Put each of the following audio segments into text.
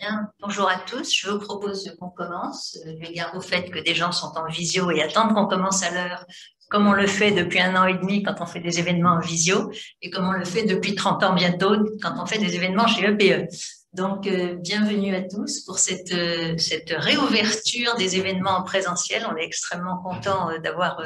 Bien. Bonjour à tous, je vous propose qu'on commence, eu égard au fait que des gens sont en visio et attendent qu'on commence à l'heure, comme on le fait depuis 1 an et demi quand on fait des événements en visio, et comme on le fait depuis 30 ans bientôt quand on fait des événements chez EPE. Donc, bienvenue à tous pour cette réouverture des événements en présentiel. On est extrêmement content d'avoir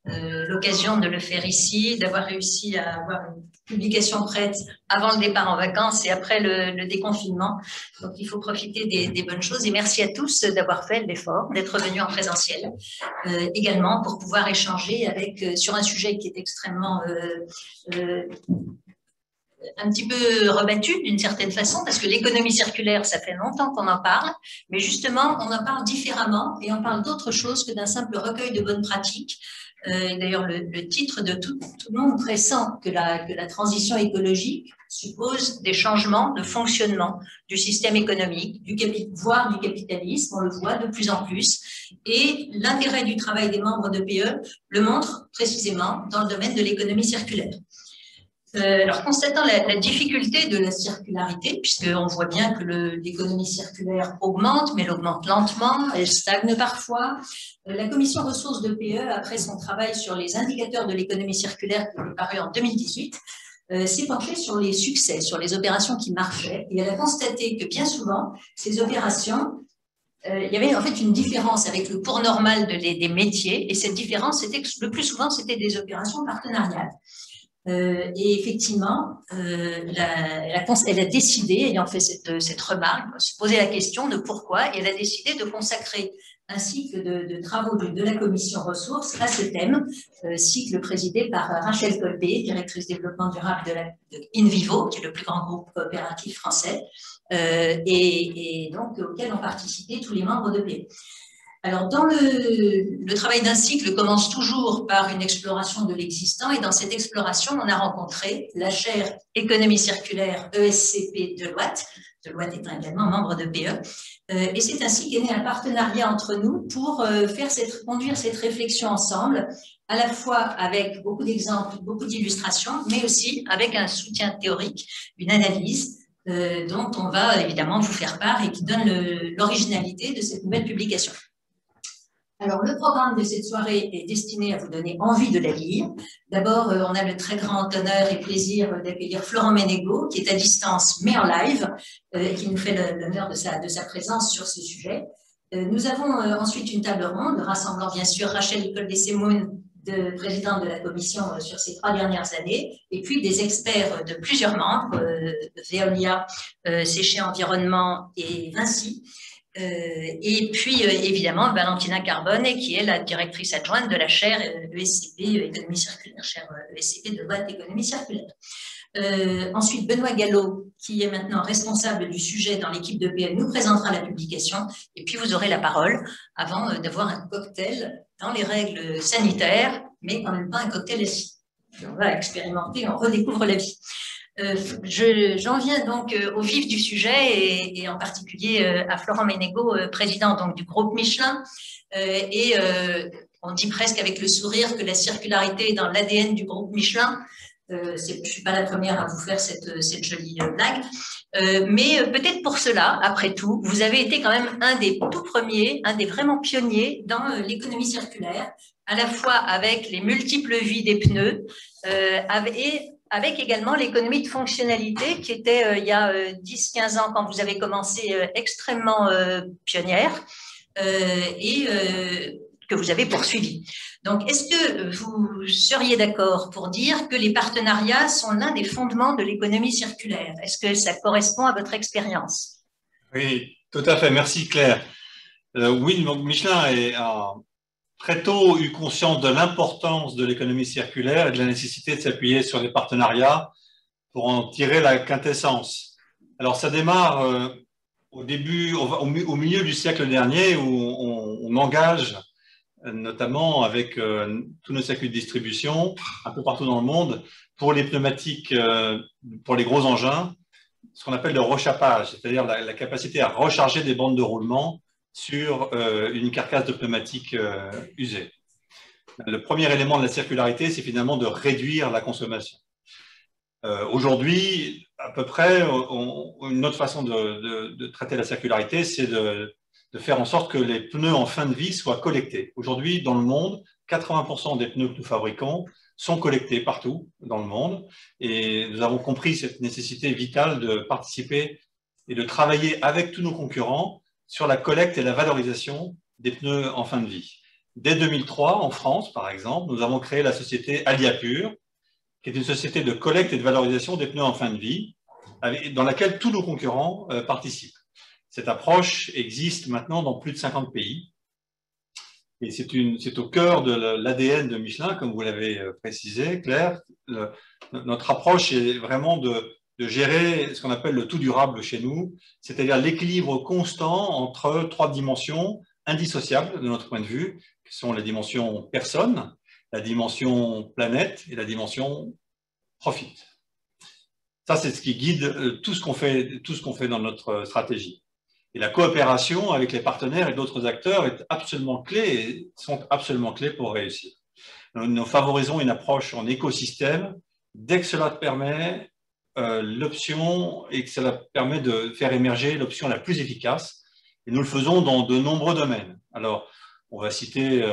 l'occasion de le faire ici, d'avoir réussi à avoir une publication prête avant le départ en vacances et après le déconfinement. Donc, il faut profiter des bonnes choses. Et merci à tous d'avoir fait l'effort, d'être venus en présentiel également pour pouvoir échanger sur un sujet qui est extrêmement un petit peu rebattu d'une certaine façon, parce que l'économie circulaire, ça fait longtemps qu'on en parle, mais justement, on en parle différemment et on parle d'autre chose que d'un simple recueil de bonnes pratiques. D'ailleurs, le titre de tout le monde pressent que la transition écologique suppose des changements de fonctionnement du système économique, voire du capitalisme, on le voit de plus en plus. Et l'intérêt du travail des membres de PE le montre précisément dans le domaine de l'économie circulaire. Alors, constatant la difficulté de la circularité, puisqu'on voit bien que l'économie circulaire augmente, mais elle augmente lentement, elle stagne parfois, la commission ressources de PE, après son travail sur les indicateurs de l'économie circulaire qui est paru en 2018, s'est penchée sur les succès, sur les opérations qui marchaient, et elle a constaté que bien souvent, ces opérations, il y avait en fait une différence avec le cours normal des métiers, et cette différence, le plus souvent, c'était des opérations partenariales. Et effectivement, elle a décidé, ayant fait cette remarque, se poser la question de pourquoi, et elle a décidé de consacrer un cycle de travaux de la commission ressources à ce thème, cycle présidé par Rachel Colbé, directrice développement durable de InVivo, qui est le plus grand groupe coopératif français, et donc auquel ont participé tous les membres de PE. Alors, le travail d'un cycle commence toujours par une exploration de l'existant, et dans cette exploration, on a rencontré la chaire économie circulaire ESCP Deloitte étant également membre de PE, et c'est ainsi qu'est né un partenariat entre nous pour conduire cette réflexion ensemble, à la fois avec beaucoup d'exemples, beaucoup d'illustrations, mais aussi avec un soutien théorique, une analyse dont on va évidemment vous faire part et qui donne l'originalité de cette nouvelle publication. Alors, le programme de cette soirée est destiné à vous donner envie de la lire. D'abord, on a le très grand honneur et plaisir d'accueillir Florent Ménégo, qui est à distance, mais en live, et qui nous fait l'honneur de sa présence sur ce sujet. Nous avons ensuite une table ronde, rassemblant bien sûr Rachel Colbé-Semoun, présidente de la commission sur ces 3 dernières années, et puis des experts de plusieurs membres, Veolia, Séché Environnement et Vinci. Et puis, évidemment, Valentina Carbone, qui est la directrice adjointe de la chaire ESCP Économie circulaire, chaire ESCP de boîte Économie circulaire. Ensuite, Benoît Gallo, qui est maintenant responsable du sujet dans l'équipe de PL, nous présentera la publication. Et puis, vous aurez la parole avant d'avoir un cocktail dans les règles sanitaires, mais quand même pas un cocktail assis. On va expérimenter, on redécouvre la vie. J'en viens donc au vif du sujet et en particulier à Florent Ménégo, président donc, du groupe Michelin. On dit presque avec le sourire que la circularité est dans l'ADN du groupe Michelin. Je ne suis pas la première à vous faire cette jolie blague. Mais peut-être pour cela, après tout, vous avez été quand même un des tout premiers, un des vraiment pionniers dans l'économie circulaire, à la fois avec les multiples vies des pneus avec également l'économie de fonctionnalité qui était, il y a 10-15 ans, quand vous avez commencé, extrêmement pionnière et que vous avez poursuivi. Donc, est-ce que vous seriez d'accord pour dire que les partenariats sont l'un des fondements de l'économie circulaire? Est-ce que ça correspond à votre expérience? Oui, tout à fait. Merci, Claire. Oui, donc Michelin a très tôt eu conscience de l'importance de l'économie circulaire et de la nécessité de s'appuyer sur les partenariats pour en tirer la quintessence. Alors, ça démarre au milieu du siècle dernier où on engage, notamment avec tous nos circuits de distribution, un peu partout dans le monde, pour les pneumatiques, pour les gros engins, ce qu'on appelle le rechappage, c'est-à-dire la capacité à recharger des bandes de roulement sur une carcasse de pneumatique usée. Le premier élément de la circularité, c'est finalement de réduire la consommation. Aujourd'hui, à peu près, une autre façon de traiter la circularité, c'est de faire en sorte que les pneus en fin de vie soient collectés. Aujourd'hui, dans le monde, 80% des pneus que nous fabriquons sont collectés partout dans le monde. Et nous avons compris cette nécessité vitale de participer et de travailler avec tous nos concurrents sur la collecte et la valorisation des pneus en fin de vie. Dès 2003, en France, par exemple, nous avons créé la société Aliapur, qui est une société de collecte et de valorisation des pneus en fin de vie, dans laquelle tous nos concurrents participent. Cette approche existe maintenant dans plus de 50 pays. Et c'est au cœur de l'ADN de Michelin, comme vous l'avez précisé, Claire. Notre approche est vraiment de gérer ce qu'on appelle le tout durable chez nous, c'est-à-dire l'équilibre constant entre trois dimensions indissociables de notre point de vue, qui sont la dimension personne, la dimension planète et la dimension profit. Ça, c'est ce qui guide tout ce qu'on fait dans notre stratégie. Et la coopération avec les partenaires et d'autres acteurs est absolument clé et sont absolument clés pour réussir. Nous favorisons une approche en écosystème dès que cela permet l'option et que cela permet de faire émerger l'option la plus efficace. Et nous le faisons dans de nombreux domaines. Alors, on va citer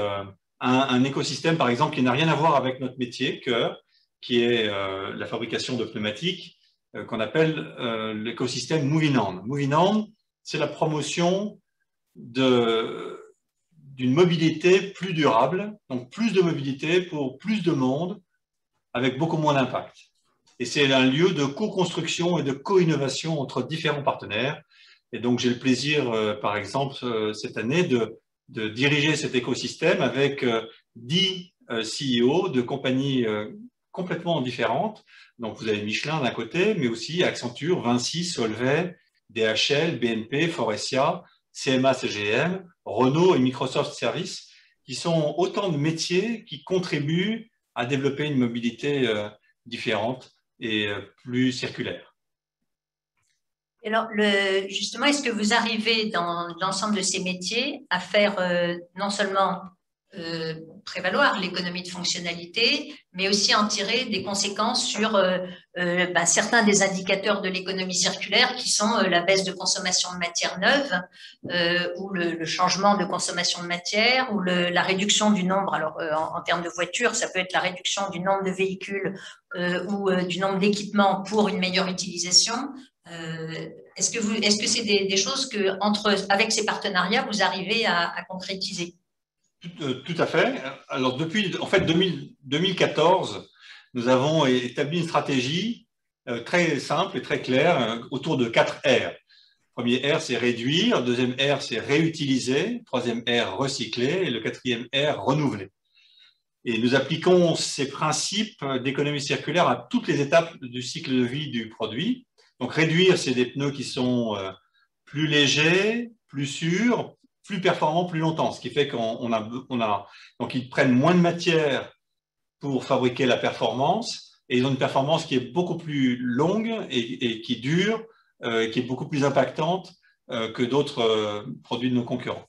un écosystème, par exemple, qui n'a rien à voir avec notre métier, cœur, qui est la fabrication de pneumatiques, qu'on appelle l'écosystème Moving On. Moving On, c'est la promotion d'une mobilité plus durable, donc plus de mobilité pour plus de monde, avec beaucoup moins d'impact. Et c'est un lieu de co-construction et de co-innovation entre différents partenaires. Et donc, j'ai le plaisir, par exemple, cette année, de diriger cet écosystème avec 10 CEO de compagnies complètement différentes. Donc, vous avez Michelin d'un côté, mais aussi Accenture, Vinci, Solvay, DHL, BNP, Forestia, CMA, CGM, Renault et Microsoft Services, qui sont autant de métiers qui contribuent à développer une mobilité différente et plus circulaire. Alors, justement, est-ce que vous arrivez dans l'ensemble de ces métiers à faire non seulement prévaloir l'économie de fonctionnalité, mais aussi en tirer des conséquences sur certains des indicateurs de l'économie circulaire qui sont la baisse de consommation de matières neuves ou le changement de consommation de matière ou la réduction du nombre, alors en termes de voitures, ça peut être la réduction du nombre de véhicules ou du nombre d'équipements pour une meilleure utilisation. Est-ce que c'est des choses que, avec ces partenariats, vous arrivez à concrétiser? Tout à fait. Alors, depuis en fait, 2014, nous avons établi une stratégie très simple et très claire autour de 4 R. Premier R, c'est réduire. Deuxième R, c'est réutiliser. Troisième R, recycler. Et le quatrième R, renouveler. Et nous appliquons ces principes d'économie circulaire à toutes les étapes du cycle de vie du produit. Donc, réduire, c'est des pneus qui sont plus légers, plus sûrs, plus performants plus longtemps, ce qui fait donc ils prennent moins de matière pour fabriquer la performance et ils ont une performance qui est beaucoup plus longue et qui dure, qui est beaucoup plus impactante que d'autres produits de nos concurrents.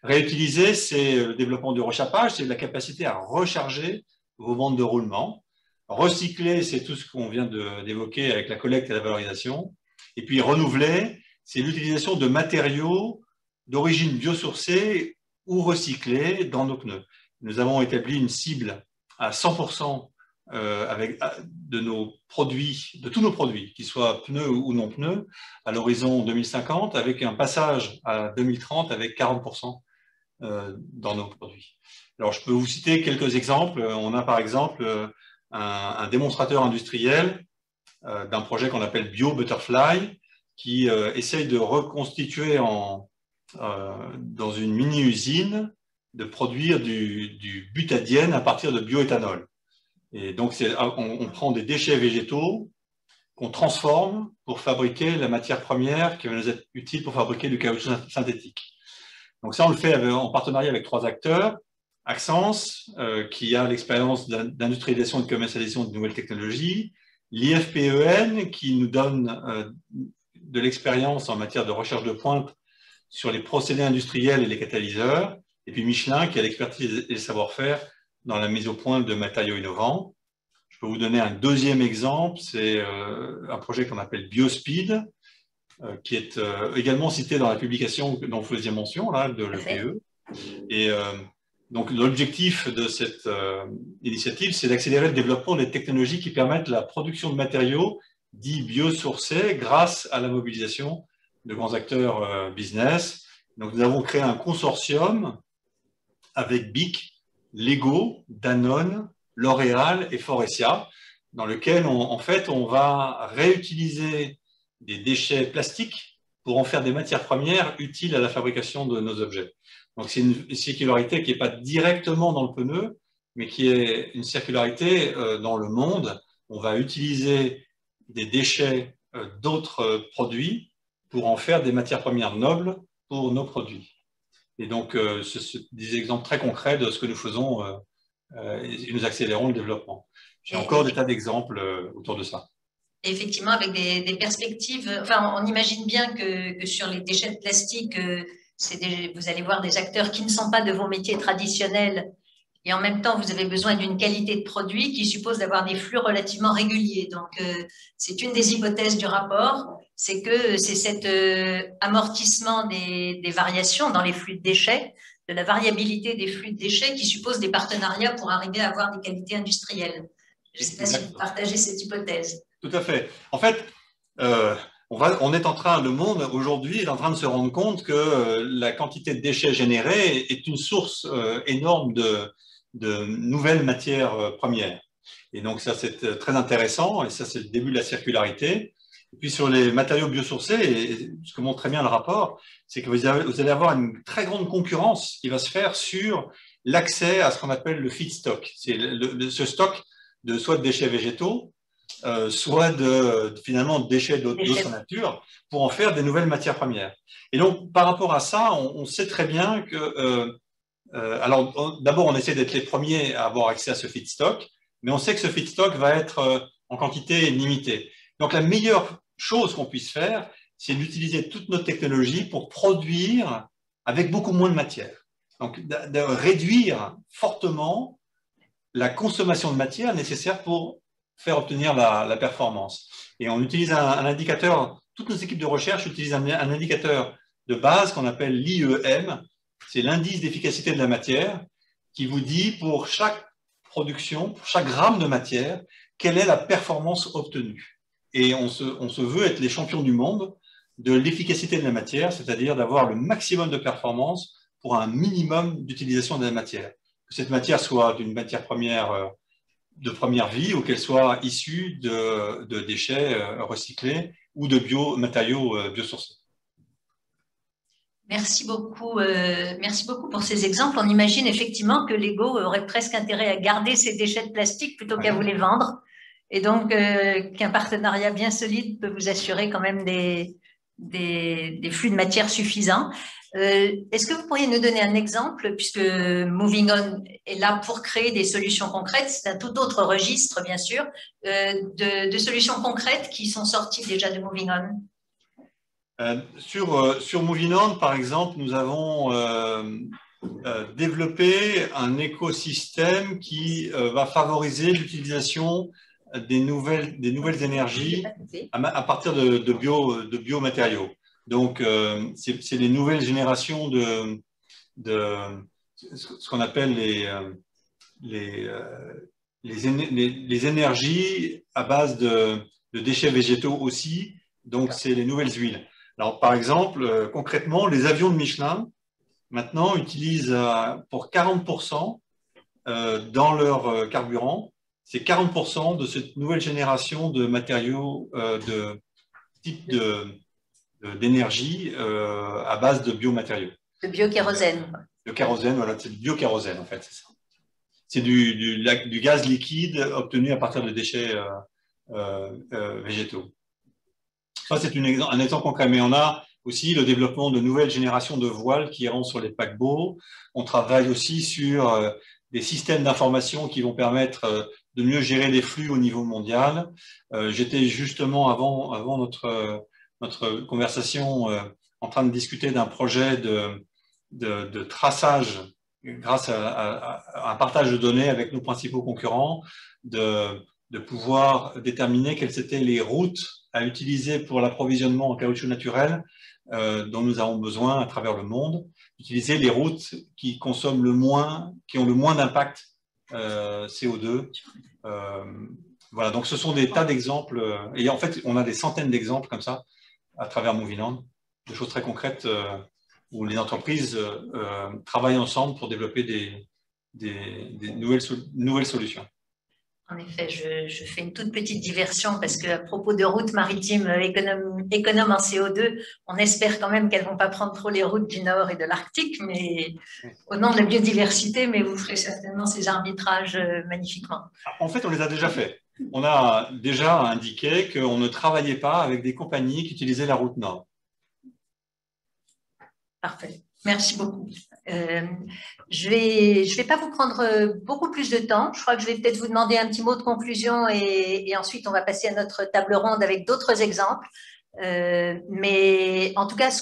Réutiliser, c'est le développement du rechappage, c'est la capacité à recharger vos bandes de roulement. Recycler, c'est tout ce qu'on vient d'évoquer avec la collecte et la valorisation. Et puis renouveler, c'est l'utilisation de matériaux d'origine biosourcée ou recyclée dans nos pneus. Nous avons établi une cible à 100% de nos produits, de tous nos produits, qu'ils soient pneus ou non pneus, à l'horizon 2050, avec un passage à 2030 avec 40% dans nos produits. Alors, je peux vous citer quelques exemples. On a par exemple un démonstrateur industriel d'un projet qu'on appelle Bio Butterfly, qui essaye de reconstituer dans une mini-usine, de produire du butadiène à partir de bioéthanol. Et donc, on prend des déchets végétaux qu'on transforme pour fabriquer la matière première qui va nous être utile pour fabriquer du caoutchouc synthétique. Donc ça, on le fait en partenariat avec 3 acteurs. Axens, qui a l'expérience d'industrialisation et de commercialisation de nouvelles technologies. L'IFPEN, qui nous donne de l'expérience en matière de recherche de pointe sur les procédés industriels et les catalyseurs, et puis Michelin qui a l'expertise et le savoir-faire dans la mise au point de matériaux innovants. Je peux vous donner un deuxième exemple, c'est un projet qu'on appelle BioSpeed, qui est également cité dans la publication dont vous faisiez mention, là, de l'EPE. Et donc, l'objectif de cette initiative, c'est d'accélérer le développement des technologies qui permettent la production de matériaux dits biosourcés grâce à la mobilisation de grands acteurs business. Donc, nous avons créé un consortium avec BIC, Lego, Danone, L'Oréal et Forestia, dans lequel, en fait, on va réutiliser des déchets plastiques pour en faire des matières premières utiles à la fabrication de nos objets. Donc, c'est une circularité qui n'est pas directement dans le pneu, mais qui est une circularité dans le monde. On va utiliser des déchets d'autres produits pour en faire des matières premières nobles pour nos produits. Et donc, c'est des exemples très concrets de ce que nous faisons et nous accélérons le développement. J'ai encore des tas d'exemples autour de ça. Effectivement, avec des perspectives, enfin, on imagine bien que sur les déchets de plastique, vous allez voir des acteurs qui ne sont pas de vos métiers traditionnels et en même temps, vous avez besoin d'une qualité de produit qui suppose d'avoir des flux relativement réguliers. Donc, c'est une des hypothèses du rapport, c'est que c'est cet amortissement des variations dans les flux de déchets, de la variabilité des flux de déchets qui suppose des partenariats pour arriver à avoir des qualités industrielles. Je ne sais pas si vous partagez cette hypothèse. Tout à fait. En fait, on est en train, le monde aujourd'hui est en train de se rendre compte que la quantité de déchets générés est une source énorme de nouvelles matières premières. Et donc ça, c'est très intéressant, et ça, c'est le début de la circularité. Et puis sur les matériaux biosourcés, et ce que montre très bien le rapport, c'est que vous allez avoir une très grande concurrence qui va se faire sur l'accès à ce qu'on appelle le feedstock. C'est ce stock de soit de déchets végétaux, soit finalement de déchets d'autre nature, pour en faire des nouvelles matières premières. Et donc, par rapport à ça, on sait très bien que alors, d'abord, on essaie d'être les premiers à avoir accès à ce feedstock, mais on sait que ce feedstock va être en quantité limitée. Donc, la meilleure chose qu'on puisse faire, c'est d'utiliser toute notre technologie pour produire avec beaucoup moins de matière. Donc, de réduire fortement la consommation de matière nécessaire pour faire obtenir la performance. Et on utilise un indicateur, toutes nos équipes de recherche utilisent un indicateur de base qu'on appelle l'IEM, c'est l'indice d'efficacité de la matière, qui vous dit pour chaque production, pour chaque gramme de matière, quelle est la performance obtenue. Et on se veut être les champions du monde de l'efficacité de la matière, c'est-à-dire d'avoir le maximum de performance pour un minimum d'utilisation de la matière. Que cette matière soit d'une matière première de première vie ou qu'elle soit issue de déchets recyclés ou de matériaux biosourcés. Merci beaucoup pour ces exemples. On imagine effectivement que Lego aurait presque intérêt à garder ses déchets de plastique plutôt qu'à vous les vendre. Et donc, qu'un partenariat bien solide peut vous assurer quand même des flux de matière suffisants. Est-ce que vous pourriez nous donner un exemple, puisque Moving On est là pour créer des solutions concrètes, c'est un tout autre registre, bien sûr, de solutions concrètes qui sont sorties déjà de Moving On? Sur Moving On, par exemple, nous avons développé un écosystème qui va favoriser l'utilisation des nouvelles énergies à partir de biomatériaux. Donc, c'est les nouvelles générations de ce qu'on appelle les énergies à base de déchets végétaux aussi. Donc, c'est les nouvelles huiles. Alors, par exemple, concrètement, les avions de Michelin, maintenant, utilisent pour 40% dans leur carburant, c'est 40% de cette nouvelle génération de matériaux de type d'énergie à base de biomatériaux. De biokérosène. De kérosène, voilà, c'est du biokérosène en fait, c'est ça. C'est du gaz liquide obtenu à partir de déchets végétaux. Ça, c'est un exemple concret, mais on a aussi le développement de nouvelles générations de voiles qui iront sur les paquebots. On travaille aussi sur des systèmes d'information qui vont permettre de mieux gérer les flux au niveau mondial. J'étais justement, avant notre conversation, en train de discuter d'un projet de traçage grâce à un partage de données avec nos principaux concurrents, de de pouvoir déterminer quelles étaient les routes à utiliser pour l'approvisionnement en caoutchouc naturel dont nous avons besoin à travers le monde, utiliser les routes qui consomment le moins, qui ont le moins d'impact CO2. Voilà, donc ce sont des tas d'exemples, et en fait, on a des centaines d'exemples comme ça à travers Movieland, de choses très concrètes où les entreprises travaillent ensemble pour développer des nouvelles solutions. En effet, je fais une toute petite diversion parce qu'à propos de routes maritimes économes en CO2, on espère quand même qu'elles ne vont pas prendre trop les routes du Nord et de l'Arctique, mais au nom de la biodiversité, mais vous ferez certainement ces arbitrages magnifiquement. En fait, on les a déjà faits. On a déjà indiqué qu'on ne travaillait pas avec des compagnies qui utilisaient la route Nord. Parfait. Merci beaucoup. Je vais pas vous prendre beaucoup plus de temps. Je crois que je vais peut-être vous demander un petit mot de conclusion et ensuite on va passer à notre table ronde avec d'autres exemples. Mais en tout cas, ce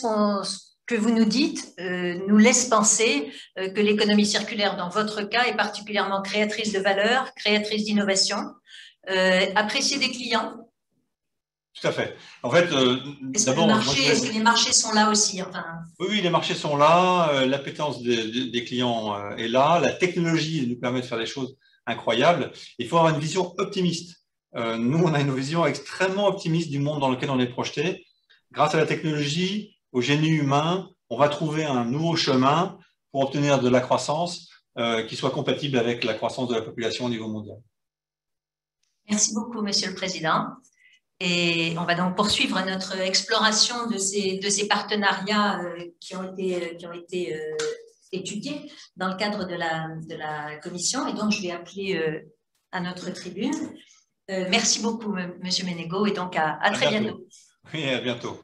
que vous nous dites nous laisse penser que l'économie circulaire, dans votre cas, est particulièrement créatrice de valeur, créatrice d'innovation, appréciée des clients. Tout à fait. En fait, est-ce que les marchés sont là aussi enfin... Oui, les marchés sont là, l'appétence des clients est là, la technologie nous permet de faire des choses incroyables. Il faut avoir une vision optimiste. Nous, on a une vision extrêmement optimiste du monde dans lequel on est projeté. Grâce à la technologie, au génie humain, on va trouver un nouveau chemin pour obtenir de la croissance qui soit compatible avec la croissance de la population au niveau mondial. Merci beaucoup, Monsieur le Président. Et on va donc poursuivre notre exploration de ces partenariats qui ont été étudiés dans le cadre de la commission. Et donc, je vais appeler à notre tribune. Merci beaucoup, Monsieur Ménégo, et donc à très bientôt. Oui, à bientôt.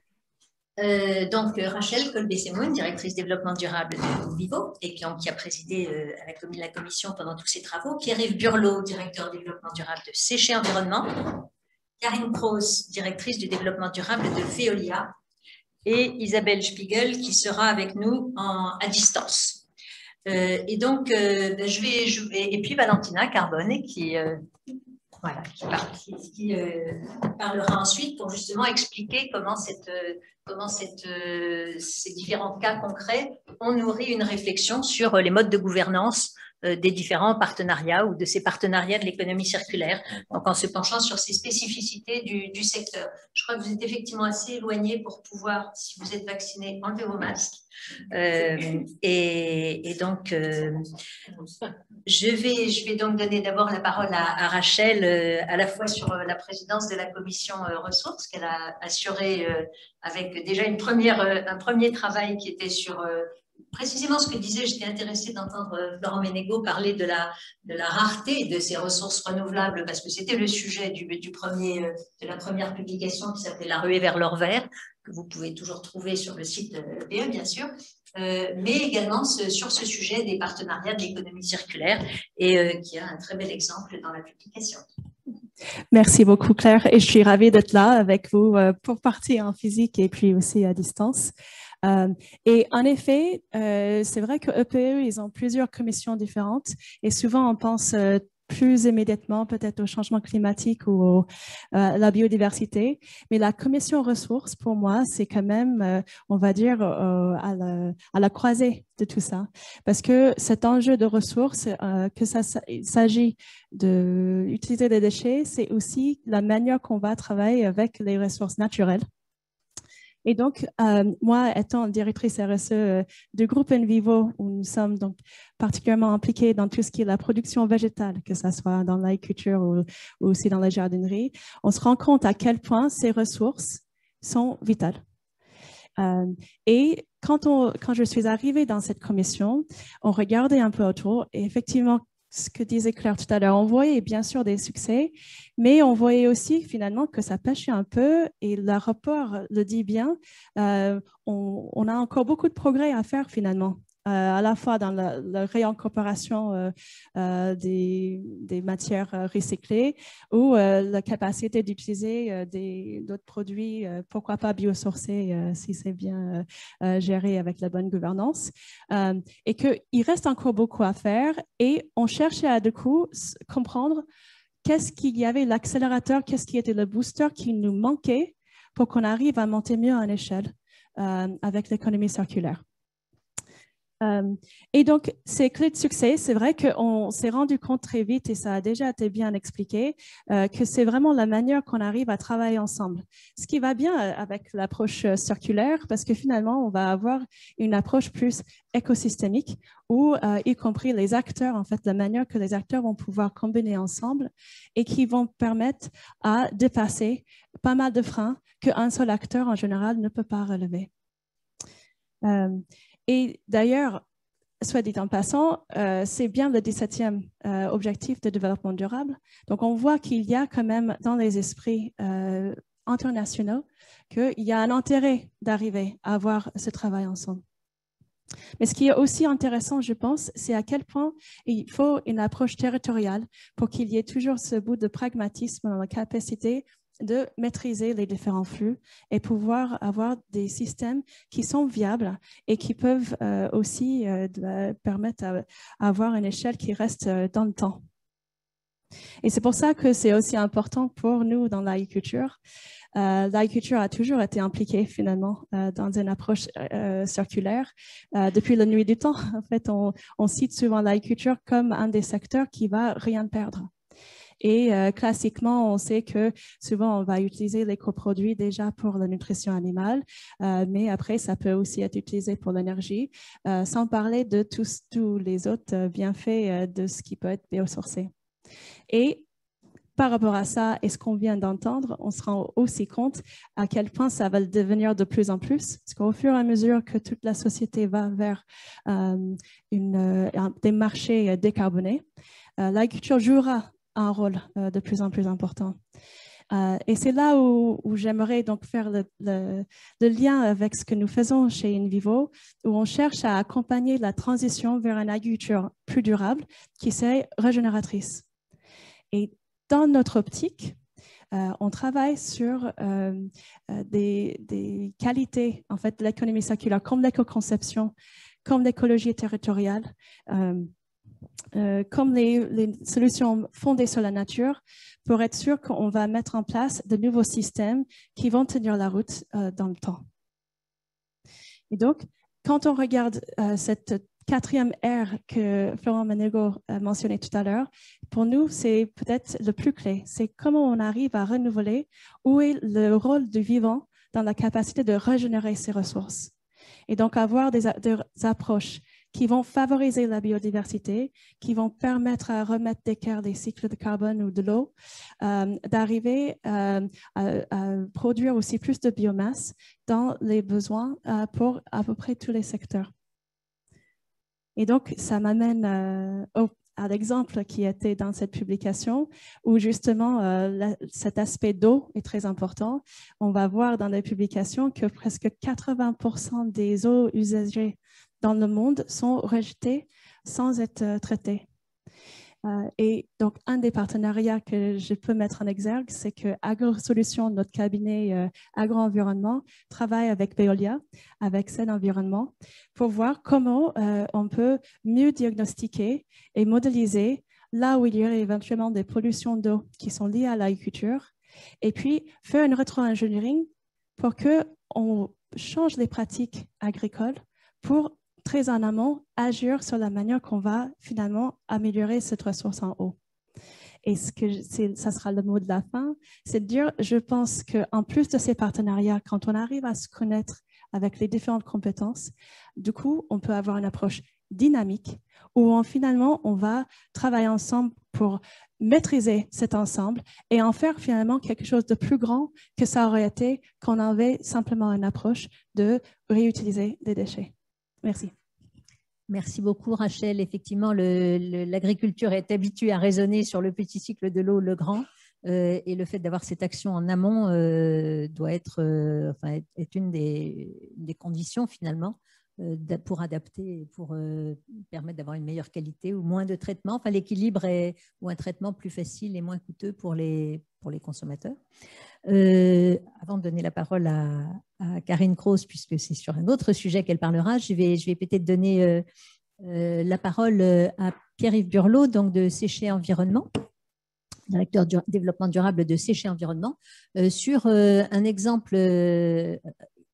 Donc, Rachel Colbé-Semoun, directrice développement durable de Vivo, et qui a présidé à la commission pendant tous ces travaux. Pierre-Yves Burlot, directeur développement durable de Séché Environnement. Karine Kroos, directrice du développement durable de Veolia, et Isabelle Spiegel, qui sera avec nous à distance. Et donc, et puis Valentina Carbone, qui parlera ensuite pour justement expliquer comment ces différents cas concrets ont nourri une réflexion sur les modes de gouvernance des différents partenariats ou de ces partenariats de l'économie circulaire, donc en se penchant sur ces spécificités du secteur. Je crois que vous êtes effectivement assez éloigné pour pouvoir, si vous êtes vacciné, enlever vos masques. Et donc, je vais donc donner d'abord la parole à Rachel, à la fois sur la présidence de la commission ressources qu'elle a assurée avec déjà un premier travail qui était sur précisément ce que disait, j'étais intéressée d'entendre Florent Ménégo parler de la rareté de ces ressources renouvelables, parce que c'était le sujet de la première publication qui s'appelait La ruée vers l'or vert, que vous pouvez toujours trouver sur le site BE, bien sûr, mais également sur ce sujet des partenariats de l'économie circulaire, et qui a un très bel exemple dans la publication. Merci beaucoup, Claire, et je suis ravie d'être là avec vous pour partie en physique et puis aussi à distance. Et en effet, c'est vrai que EPE, ils ont plusieurs commissions différentes et souvent on pense plus immédiatement peut-être au changement climatique ou à la biodiversité. Mais la commission ressources, pour moi, c'est quand même, on va dire, à la croisée de tout ça. Parce que cet enjeu de ressources, il s'agit d'utiliser des déchets, c'est aussi la manière qu'on va travailler avec les ressources naturelles. Et donc, moi, étant directrice RSE du groupe Envivo, où nous sommes donc particulièrement impliqués dans tout ce qui est la production végétale, que ce soit dans l'agriculture ou aussi dans la jardinerie, on se rend compte à quel point ces ressources sont vitales. Et quand je suis arrivée dans cette commission, on regardait un peu autour et effectivement, ce que disait Claire tout à l'heure, on voyait bien sûr des succès, mais on voyait aussi finalement que ça pêchait un peu et le rapport le dit bien, on a encore beaucoup de progrès à faire finalement. À la fois dans la réincorporation des matières recyclées ou la capacité d'utiliser d'autres produits, pourquoi pas biosourcés si c'est bien géré avec la bonne gouvernance, et qu'il reste encore beaucoup à faire et on cherche à du coup comprendre qu'est-ce qu'il y avait, l'accélérateur, qu'est-ce qui était le booster qui nous manquait pour qu'on arrive à monter mieux en échelle avec l'économie circulaire. Et donc, ces clés de succès, c'est vrai qu'on s'est rendu compte très vite, et ça a déjà été bien expliqué, que c'est vraiment la manière qu'on arrive à travailler ensemble. Ce qui va bien avec l'approche circulaire, parce que finalement, on va avoir une approche plus écosystémique, où y compris les acteurs, en fait, la manière que les acteurs vont pouvoir combiner ensemble et qui vont permettre à dépasser pas mal de freins qu'un seul acteur, en général, ne peut pas relever. Et d'ailleurs, soit dit en passant, c'est bien le 17e objectif de développement durable. Donc, on voit qu'il y a quand même dans les esprits internationaux qu'il y a un intérêt d'arriver à avoir ce travail ensemble. Mais ce qui est aussi intéressant, je pense, c'est à quel point il faut une approche territoriale pour qu'il y ait toujours ce bout de pragmatisme dans la capacité de maîtriser les différents flux et pouvoir avoir des systèmes qui sont viables et qui peuvent aussi permettre d'avoir une échelle qui reste dans le temps. Et c'est pour ça que c'est aussi important pour nous dans l'agriculture. L'agriculture a toujours été impliquée finalement dans une approche circulaire depuis la nuit du temps. En fait, on cite souvent l'agriculture comme un des secteurs qui va rien perdre. Et classiquement, on sait que souvent, on va utiliser les coproduits déjà pour la nutrition animale, mais après, ça peut aussi être utilisé pour l'énergie, sans parler de tous les autres bienfaits de ce qui peut être biosourcé. Et par rapport à ça et ce qu'on vient d'entendre, on se rend aussi compte à quel point ça va le devenir de plus en plus, parce qu'au fur et à mesure que toute la société va vers des marchés décarbonés, l'agriculture jouera un rôle de plus en plus important. Et c'est là où j'aimerais donc faire le lien avec ce que nous faisons chez InVivo, où on cherche à accompagner la transition vers une agriculture plus durable qui serait régénératrice. Et dans notre optique, on travaille sur des qualités en fait, de l'économie circulaire, comme l'éco-conception, comme l'écologie territoriale, comme les solutions fondées sur la nature, pour être sûr qu'on va mettre en place de nouveaux systèmes qui vont tenir la route dans le temps. Et donc, quand on regarde cette quatrième R que Florent Manego a mentionné tout à l'heure, pour nous, c'est peut-être le plus clé. C'est comment on arrive à renouveler, où est le rôle du vivant dans la capacité de régénérer ses ressources. Et donc, avoir des approches qui vont favoriser la biodiversité, qui vont permettre à remettre d'équerre les cycles de carbone ou de l'eau, d'arriver à produire aussi plus de biomasse dans les besoins pour à peu près tous les secteurs. Et donc, ça m'amène à l'exemple qui était dans cette publication, où justement cet aspect d'eau est très important. On va voir dans les publications que presque 80% des eaux usagées dans le monde sont rejetées sans être traitées. Et donc, un des partenariats que je peux mettre en exergue, c'est que AgroSolutions, notre cabinet agro-environnement, travaille avec Veolia, avec cet environnement, pour voir comment on peut mieux diagnostiquer et modéliser là où il y aurait éventuellement des pollutions d'eau qui sont liées à l'agriculture, et puis faire une rétro-engineering pour qu'on change les pratiques agricoles pour très en amont, agir sur la manière qu'on va finalement améliorer cette ressource en eau. Et ça sera le mot de la fin, c'est de dire, je pense qu'en plus de ces partenariats, quand on arrive à se connaître avec les différentes compétences, du coup, on peut avoir une approche dynamique où finalement, on va travailler ensemble pour maîtriser cet ensemble et en faire finalement quelque chose de plus grand que ça aurait été qu'on avait simplement une approche de réutiliser des déchets. Merci. Merci beaucoup, Rachel. Effectivement, l'agriculture est habituée à raisonner sur le petit cycle de l'eau, le grand, et le fait d'avoir cette action en amont doit être, est une des conditions finalement pour adapter, pour permettre d'avoir une meilleure qualité ou moins de traitement. Enfin, l'équilibre ou un traitement plus facile et moins coûteux pour les consommateurs. Avant de donner la parole à Karine Kroos, puisque c'est sur un autre sujet qu'elle parlera, je vais peut-être donner la parole à Pierre-Yves Burlot, donc de Séché Environnement, directeur du développement durable de Séché Environnement, sur un exemple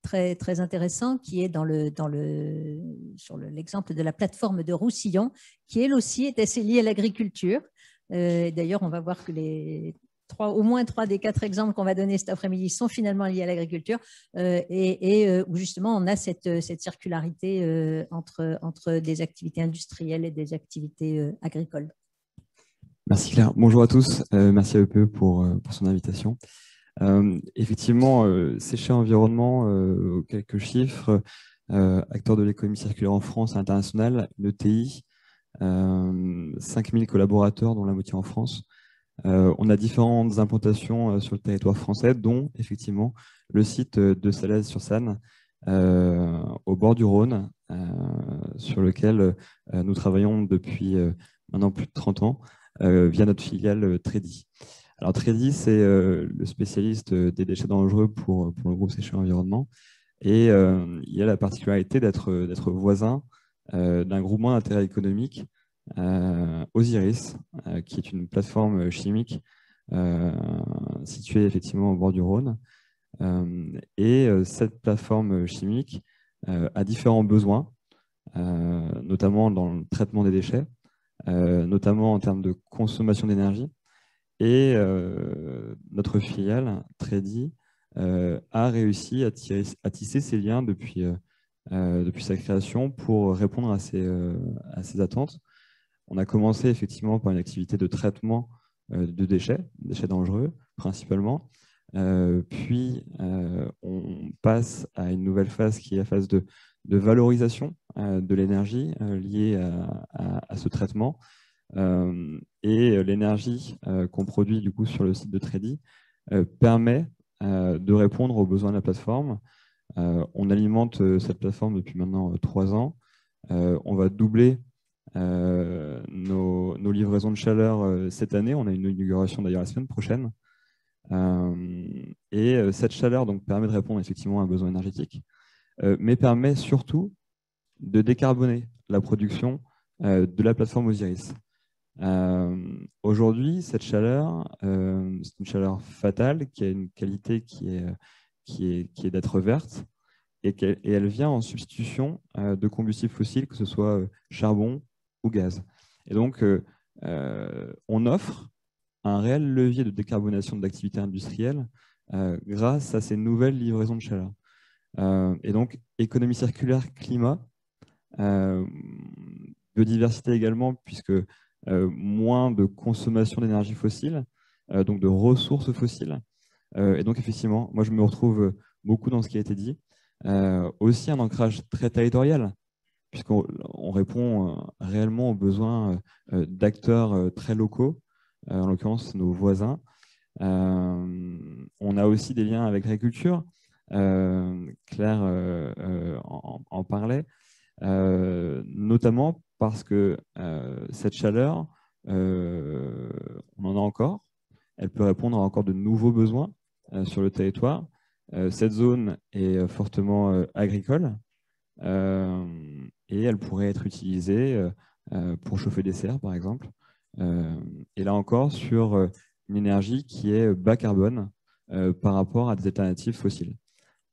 très, très intéressant qui est sur l'exemple de la plateforme de Roussillon, qui elle aussi est assez liée à l'agriculture. D'ailleurs, on va voir que au moins 3 des 4 exemples qu'on va donner cet après-midi sont finalement liés à l'agriculture où justement on a cette circularité entre des activités industrielles et des activités agricoles. Merci Claire. Bonjour à tous. Merci à EPE pour son invitation. Effectivement, Séché Environnement, quelques chiffres, acteur de l'économie circulaire en France et internationale, une ETI, 5000 collaborateurs, dont la moitié en France. On a différentes implantations sur le territoire français, dont effectivement le site de Salaise-sur-Sanne, au bord du Rhône, sur lequel nous travaillons depuis maintenant plus de 30 ans, via notre filiale Trédi. Alors Trédi, c'est le spécialiste des déchets dangereux pour le groupe Séché Environnement, et il a la particularité d'être voisin d'un groupement d'intérêt économique, Osiris, qui est une plateforme chimique située effectivement au bord du Rhône. Cette plateforme chimique a différents besoins, notamment dans le traitement des déchets, notamment en termes de consommation d'énergie. Et notre filiale, Trédi, a réussi à tisser ces liens depuis sa création pour répondre à ces attentes. On a commencé effectivement par une activité de traitement de déchets dangereux principalement. Puis on passe à une nouvelle phase qui est la phase de valorisation de l'énergie liée à ce traitement. Et l'énergie qu'on produit du coup sur le site de Trédi permet de répondre aux besoins de la plateforme. On alimente cette plateforme depuis maintenant 3 ans. On va doubler nos livraisons de chaleur cette année. On a une inauguration d'ailleurs la semaine prochaine. Cette chaleur donc, permet de répondre effectivement à un besoin énergétique, mais permet surtout de décarboner la production de la plateforme Osiris. Aujourd'hui, cette chaleur, c'est une chaleur fatale qui a une qualité qui est d'être verte, et elle vient en substitution de combustibles fossiles, que ce soit charbon ou gaz. Et donc, on offre un réel levier de décarbonation de l'activité industrielle grâce à ces nouvelles livraisons de chaleur. Et donc, économie circulaire, climat, biodiversité également, puisque moins de consommation d'énergie fossile, donc de ressources fossiles. Et donc, effectivement, moi, je me retrouve beaucoup dans ce qui a été dit. Aussi un ancrage très territorial, puisqu'on répond réellement aux besoins d'acteurs très locaux, en l'occurrence nos voisins. On a aussi des liens avec l'agriculture. Claire en parlait, notamment parce que cette chaleur, on en a encore. Elle peut répondre à encore de nouveaux besoins sur le territoire. Cette zone est fortement agricole et elle pourrait être utilisée pour chauffer des serres, par exemple. Et là encore, sur une énergie qui est bas carbone par rapport à des alternatives fossiles.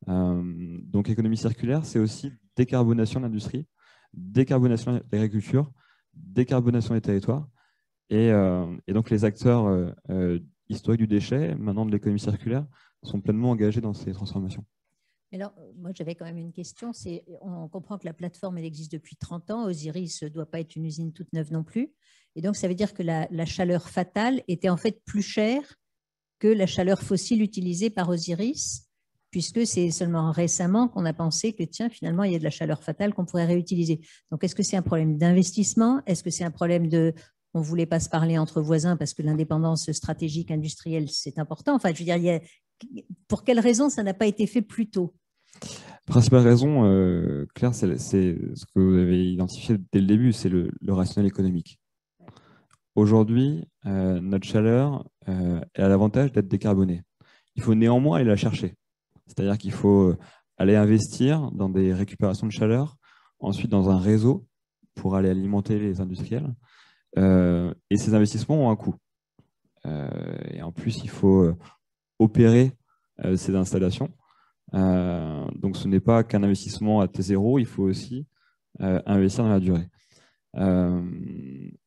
Donc, économie circulaire, c'est aussi décarbonation de l'industrie, décarbonation de l'agriculture, décarbonation des territoires. Et donc, les acteurs historiques du déchet, maintenant de l'économie circulaire, sont pleinement engagés dans ces transformations. Alors, moi, j'avais quand même une question. On comprend que la plateforme, elle existe depuis 30 ans. Osiris ne doit pas être une usine toute neuve non plus. Et donc, ça veut dire que la chaleur fatale était en fait plus chère que la chaleur fossile utilisée par Osiris, puisque c'est seulement récemment qu'on a pensé que, tiens, finalement, il y a de la chaleur fatale qu'on pourrait réutiliser. Donc, est-ce que c'est un problème d'investissement? Est-ce que c'est un problème on ne voulait pas se parler entre voisins parce que l'indépendance stratégique industrielle, c'est important? Enfin, je veux dire, pour quelles raisons ça n'a pas été fait plus tôt? Principale raison, Claire, c'est ce que vous avez identifié dès le début, c'est le rationnel économique. Aujourd'hui, notre chaleur a l'avantage d'être décarbonée. Il faut néanmoins aller la chercher. C'est-à-dire qu'il faut aller investir dans des récupérations de chaleur, ensuite dans un réseau pour aller alimenter les industriels. Et ces investissements ont un coût. Et en plus, il faut opérer ces installations. Donc, ce n'est pas qu'un investissement à T0, il faut aussi investir dans la durée.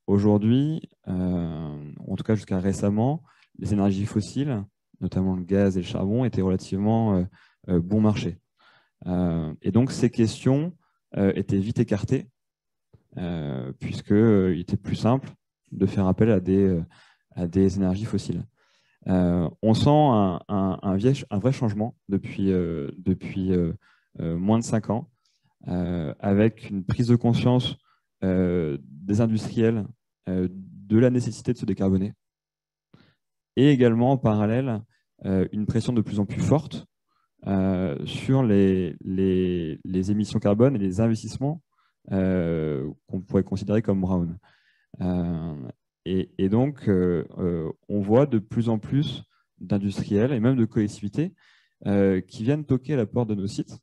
Aujourd'hui, en tout cas jusqu'à récemment, les énergies fossiles, notamment le gaz et le charbon, étaient relativement bon marché. Et donc, ces questions étaient vite écartées, puisqu'il était plus simple de faire appel à des énergies fossiles. On sent un vrai changement depuis moins de 5 ans, avec une prise de conscience des industriels de la nécessité de se décarboner, et également en parallèle une pression de plus en plus forte sur les émissions carbone et les investissements qu'on pourrait considérer comme brown. Et donc, on voit de plus en plus d'industriels et même de collectivités qui viennent toquer à la porte de nos sites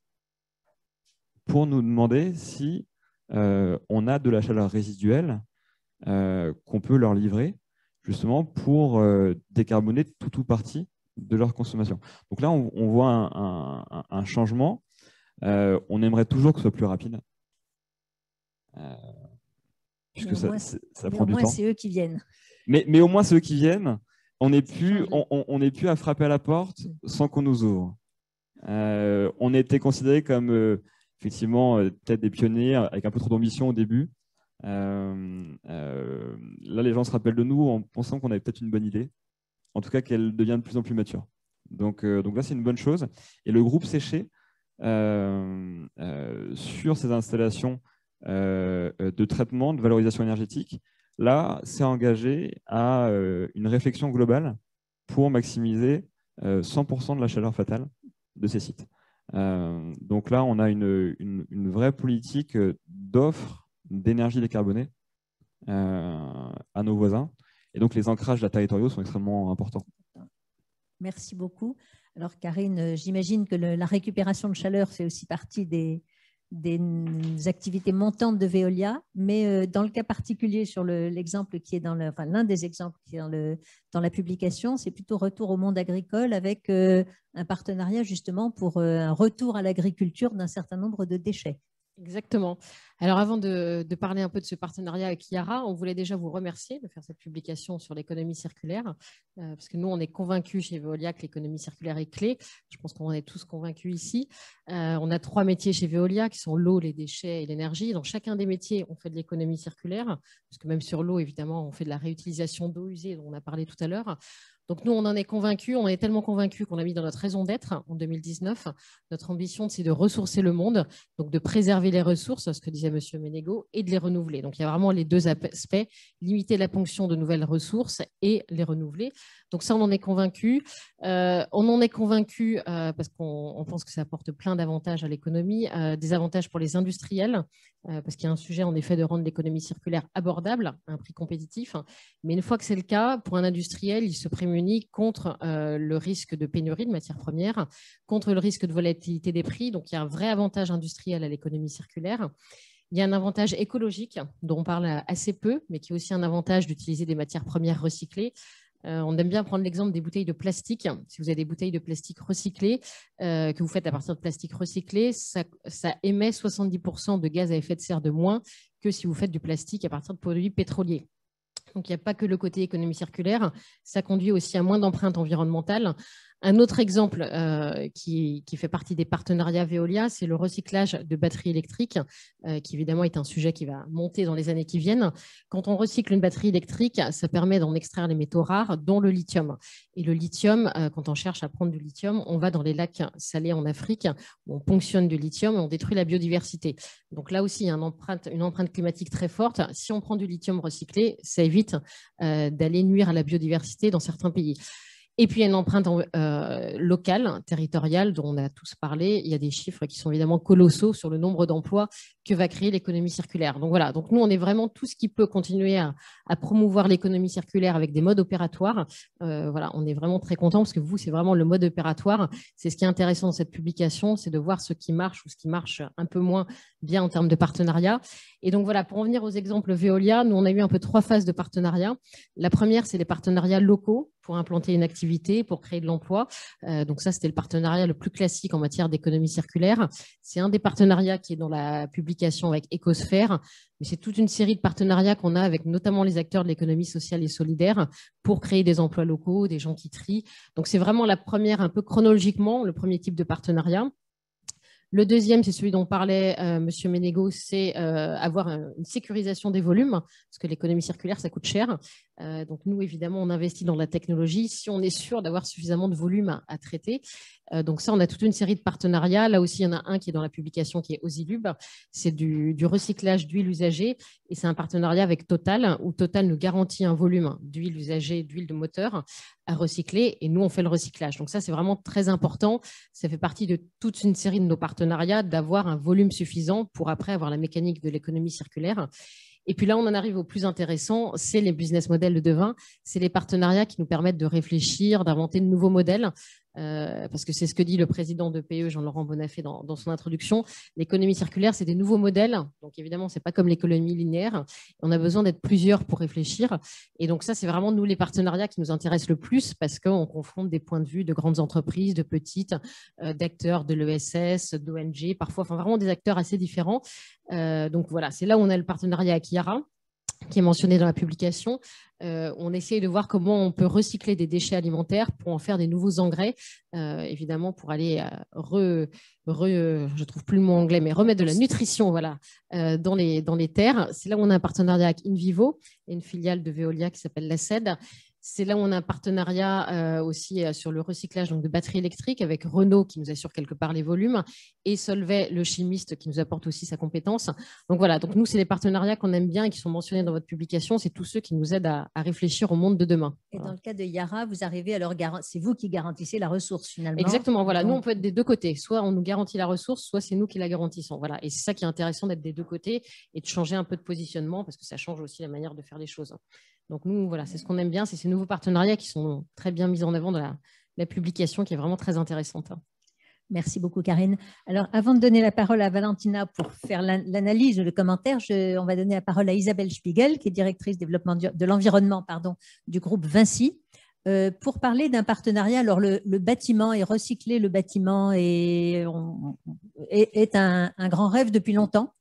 pour nous demander si on a de la chaleur résiduelle qu'on peut leur livrer justement pour décarboner tout ou partie de leur consommation. Donc là, on voit un changement. On aimerait toujours que ce soit plus rapide. Puisque ça prend du temps. C'est eux qui viennent. Mais au moins, c'est eux qui viennent. On n'est plus à frapper à la porte sans qu'on nous ouvre. On était considérés comme effectivement peut-être des pionniers avec un peu trop d'ambition au début. Là, les gens se rappellent de nous en pensant qu'on avait peut-être une bonne idée. En tout cas, qu'elle devient de plus en plus mature. Donc là, c'est une bonne chose. Et le groupe Séché, sur ces installations de traitement, de valorisation énergétique, là, s'est engagé à une réflexion globale pour maximiser 100% de la chaleur fatale de ces sites. Donc là, on a une vraie politique d'offre d'énergie décarbonée à nos voisins. Et donc, les ancrages territoriaux sont extrêmement importants. Merci beaucoup. Alors, Karine, j'imagine que la récupération de chaleur fait aussi partie des activités montantes de Veolia, mais dans le cas particulier, sur l'exemple qui est l'un des exemples qui est dans la publication, c'est plutôt retour au monde agricole avec un partenariat justement pour un retour à l'agriculture d'un certain nombre de déchets. Exactement. Alors, avant de parler un peu de ce partenariat avec Yara, on voulait déjà vous remercier de faire cette publication sur l'économie circulaire, parce que nous, on est convaincus chez Veolia que l'économie circulaire est clé. Je pense qu'on est tous convaincus ici. On a 3 métiers chez Veolia qui sont l'eau, les déchets et l'énergie. Dans chacun des métiers, on fait de l'économie circulaire, parce que même sur l'eau, évidemment, on fait de la réutilisation d'eau usée dont on a parlé tout à l'heure. Donc, nous, on en est convaincus. On est tellement convaincus qu'on a mis dans notre raison d'être en 2019. Notre ambition, c'est de ressourcer le monde, donc de préserver les ressources, ce que disait M. Ménégo, et de les renouveler. Donc, il y a vraiment les deux aspects, limiter la ponction de nouvelles ressources et les renouveler. Donc, ça, on en est convaincus. On en est convaincus parce qu'on pense que ça apporte plein d'avantages à l'économie, des avantages pour les industriels, parce qu'il y a un sujet, en effet, de rendre l'économie circulaire abordable à un prix compétitif. Mais une fois que c'est le cas, pour un industriel, il se prémunit contre le risque de pénurie de matières premières, contre le risque de volatilité des prix. Donc, il y a un vrai avantage industriel à l'économie circulaire. Il y a un avantage écologique dont on parle assez peu, mais qui est aussi un avantage d'utiliser des matières premières recyclées. On aime bien prendre l'exemple des bouteilles de plastique. Si vous avez des bouteilles de plastique recyclées, que vous faites à partir de plastique recyclé, ça émet 70% de gaz à effet de serre de moins que si vous faites du plastique à partir de produits pétroliers. Donc, il n'y a pas que le côté économie circulaire, ça conduit aussi à moins d'empreintes environnementales. Un autre exemple qui fait partie des partenariats Veolia, c'est le recyclage de batteries électriques, qui évidemment est un sujet qui va monter dans les années qui viennent. Quand on recycle une batterie électrique, ça permet d'en extraire les métaux rares, dont le lithium. Et le lithium, quand on cherche à prendre du lithium, on va dans les lacs salés en Afrique, où on ponctionne du lithium et on détruit la biodiversité. Donc là aussi, il y a une empreinte climatique très forte. Si on prend du lithium recyclé, ça évite d'aller nuire à la biodiversité dans certains pays. Et puis, il y a une empreinte locale, territoriale, dont on a tous parlé. Il y a des chiffres qui sont évidemment colossaux sur le nombre d'emplois que va créer l'économie circulaire. Donc voilà, donc nous, on est vraiment tout ce qui peut continuer à promouvoir l'économie circulaire avec des modes opératoires. Voilà, on est vraiment très content parce que vous, c'est vraiment le mode opératoire. C'est ce qui est intéressant dans cette publication, c'est de voir ce qui marche ou ce qui marche un peu moins bien en termes de partenariat. Et donc voilà, pour en venir aux exemples Veolia, nous, on a eu un peu 3 phases de partenariat. La première, c'est les partenariats locaux pour implanter une activité, pour créer de l'emploi. Donc ça, c'était le partenariat le plus classique en matière d'économie circulaire. C'est un des partenariats qui est dans la publication avec Ecosphère, mais c'est toute une série de partenariats qu'on a avec notamment les acteurs de l'économie sociale et solidaire pour créer des emplois locaux, des gens qui trient. Donc c'est vraiment la première, un peu chronologiquement, le premier type de partenariat. Le deuxième, c'est celui dont parlait M. Ménégo, c'est avoir une sécurisation des volumes, parce que l'économie circulaire, ça coûte cher. Donc nous, évidemment, on investit dans la technologie si on est sûr d'avoir suffisamment de volume à traiter. Donc ça, on a toute une série de partenariats. Là aussi, il y en a un qui est dans la publication, qui est Osilub. C'est du recyclage d'huile usagée, et c'est un partenariat avec Total, où Total nous garantit un volume d'huile usagée, d'huile de moteur à recycler, et nous, on fait le recyclage. Donc ça, c'est vraiment très important. Ça fait partie de toute une série de nos partenariats d'avoir un volume suffisant pour après avoir la mécanique de l'économie circulaire. Et puis là, on en arrive au plus intéressant, c'est les business models de demain. C'est les partenariats qui nous permettent de réfléchir, d'inventer de nouveaux modèles. Parce que c'est ce que dit le président de PE, Jean-Laurent Bonnafé, dans son introduction. L'économie circulaire, c'est des nouveaux modèles. Donc évidemment, ce n'est pas comme l'économie linéaire. On a besoin d'être plusieurs pour réfléchir. Et donc ça, c'est vraiment nous les partenariats qui nous intéressent le plus, parce qu'on confronte des points de vue de grandes entreprises, de petites, d'acteurs de l'ESS, d'ONG, parfois, enfin vraiment des acteurs assez différents. Donc voilà, c'est là où on a le partenariat avec Yara, qui est mentionné dans la publication. On essaye de voir comment on peut recycler des déchets alimentaires pour en faire des nouveaux engrais, évidemment pour aller je trouve plus le mot anglais, mais remettre de la nutrition, voilà, dans les terres. C'est là où on a un partenariat avec InVivo, et une filiale de Veolia qui s'appelle l'ACED. C'est là où on a un partenariat aussi sur le recyclage donc, de batteries électriques avec Renault qui nous assure quelque part les volumes, et Solvay, le chimiste, qui nous apporte aussi sa compétence. Donc voilà, donc nous, c'est les partenariats qu'on aime bien et qui sont mentionnés dans votre publication. C'est tous ceux qui nous aident à réfléchir au monde de demain. Et dans le cas de Yara, vous arrivez à leur c'est vous qui garantissez la ressource finalement. Exactement, voilà. Nous, on peut être des deux côtés. Soit on nous garantit la ressource, soit c'est nous qui la garantissons. Voilà. Et c'est ça qui est intéressant d'être des deux côtés et de changer un peu de positionnement parce que ça change aussi la manière de faire les choses. Donc nous, voilà, c'est ce qu'on aime bien, c'est ces nouveaux partenariats qui sont très bien mis en avant dans la publication qui est vraiment très intéressante. Merci beaucoup, Karine. Alors, avant de donner la parole à Valentina pour faire l'analyse, le commentaire, on va donner la parole à Isabelle Spiegel, qui est directrice développement de l'environnement du groupe Vinci, pour parler d'un partenariat. Alors, le bâtiment et recycler le bâtiment est un grand rêve depuis longtemps.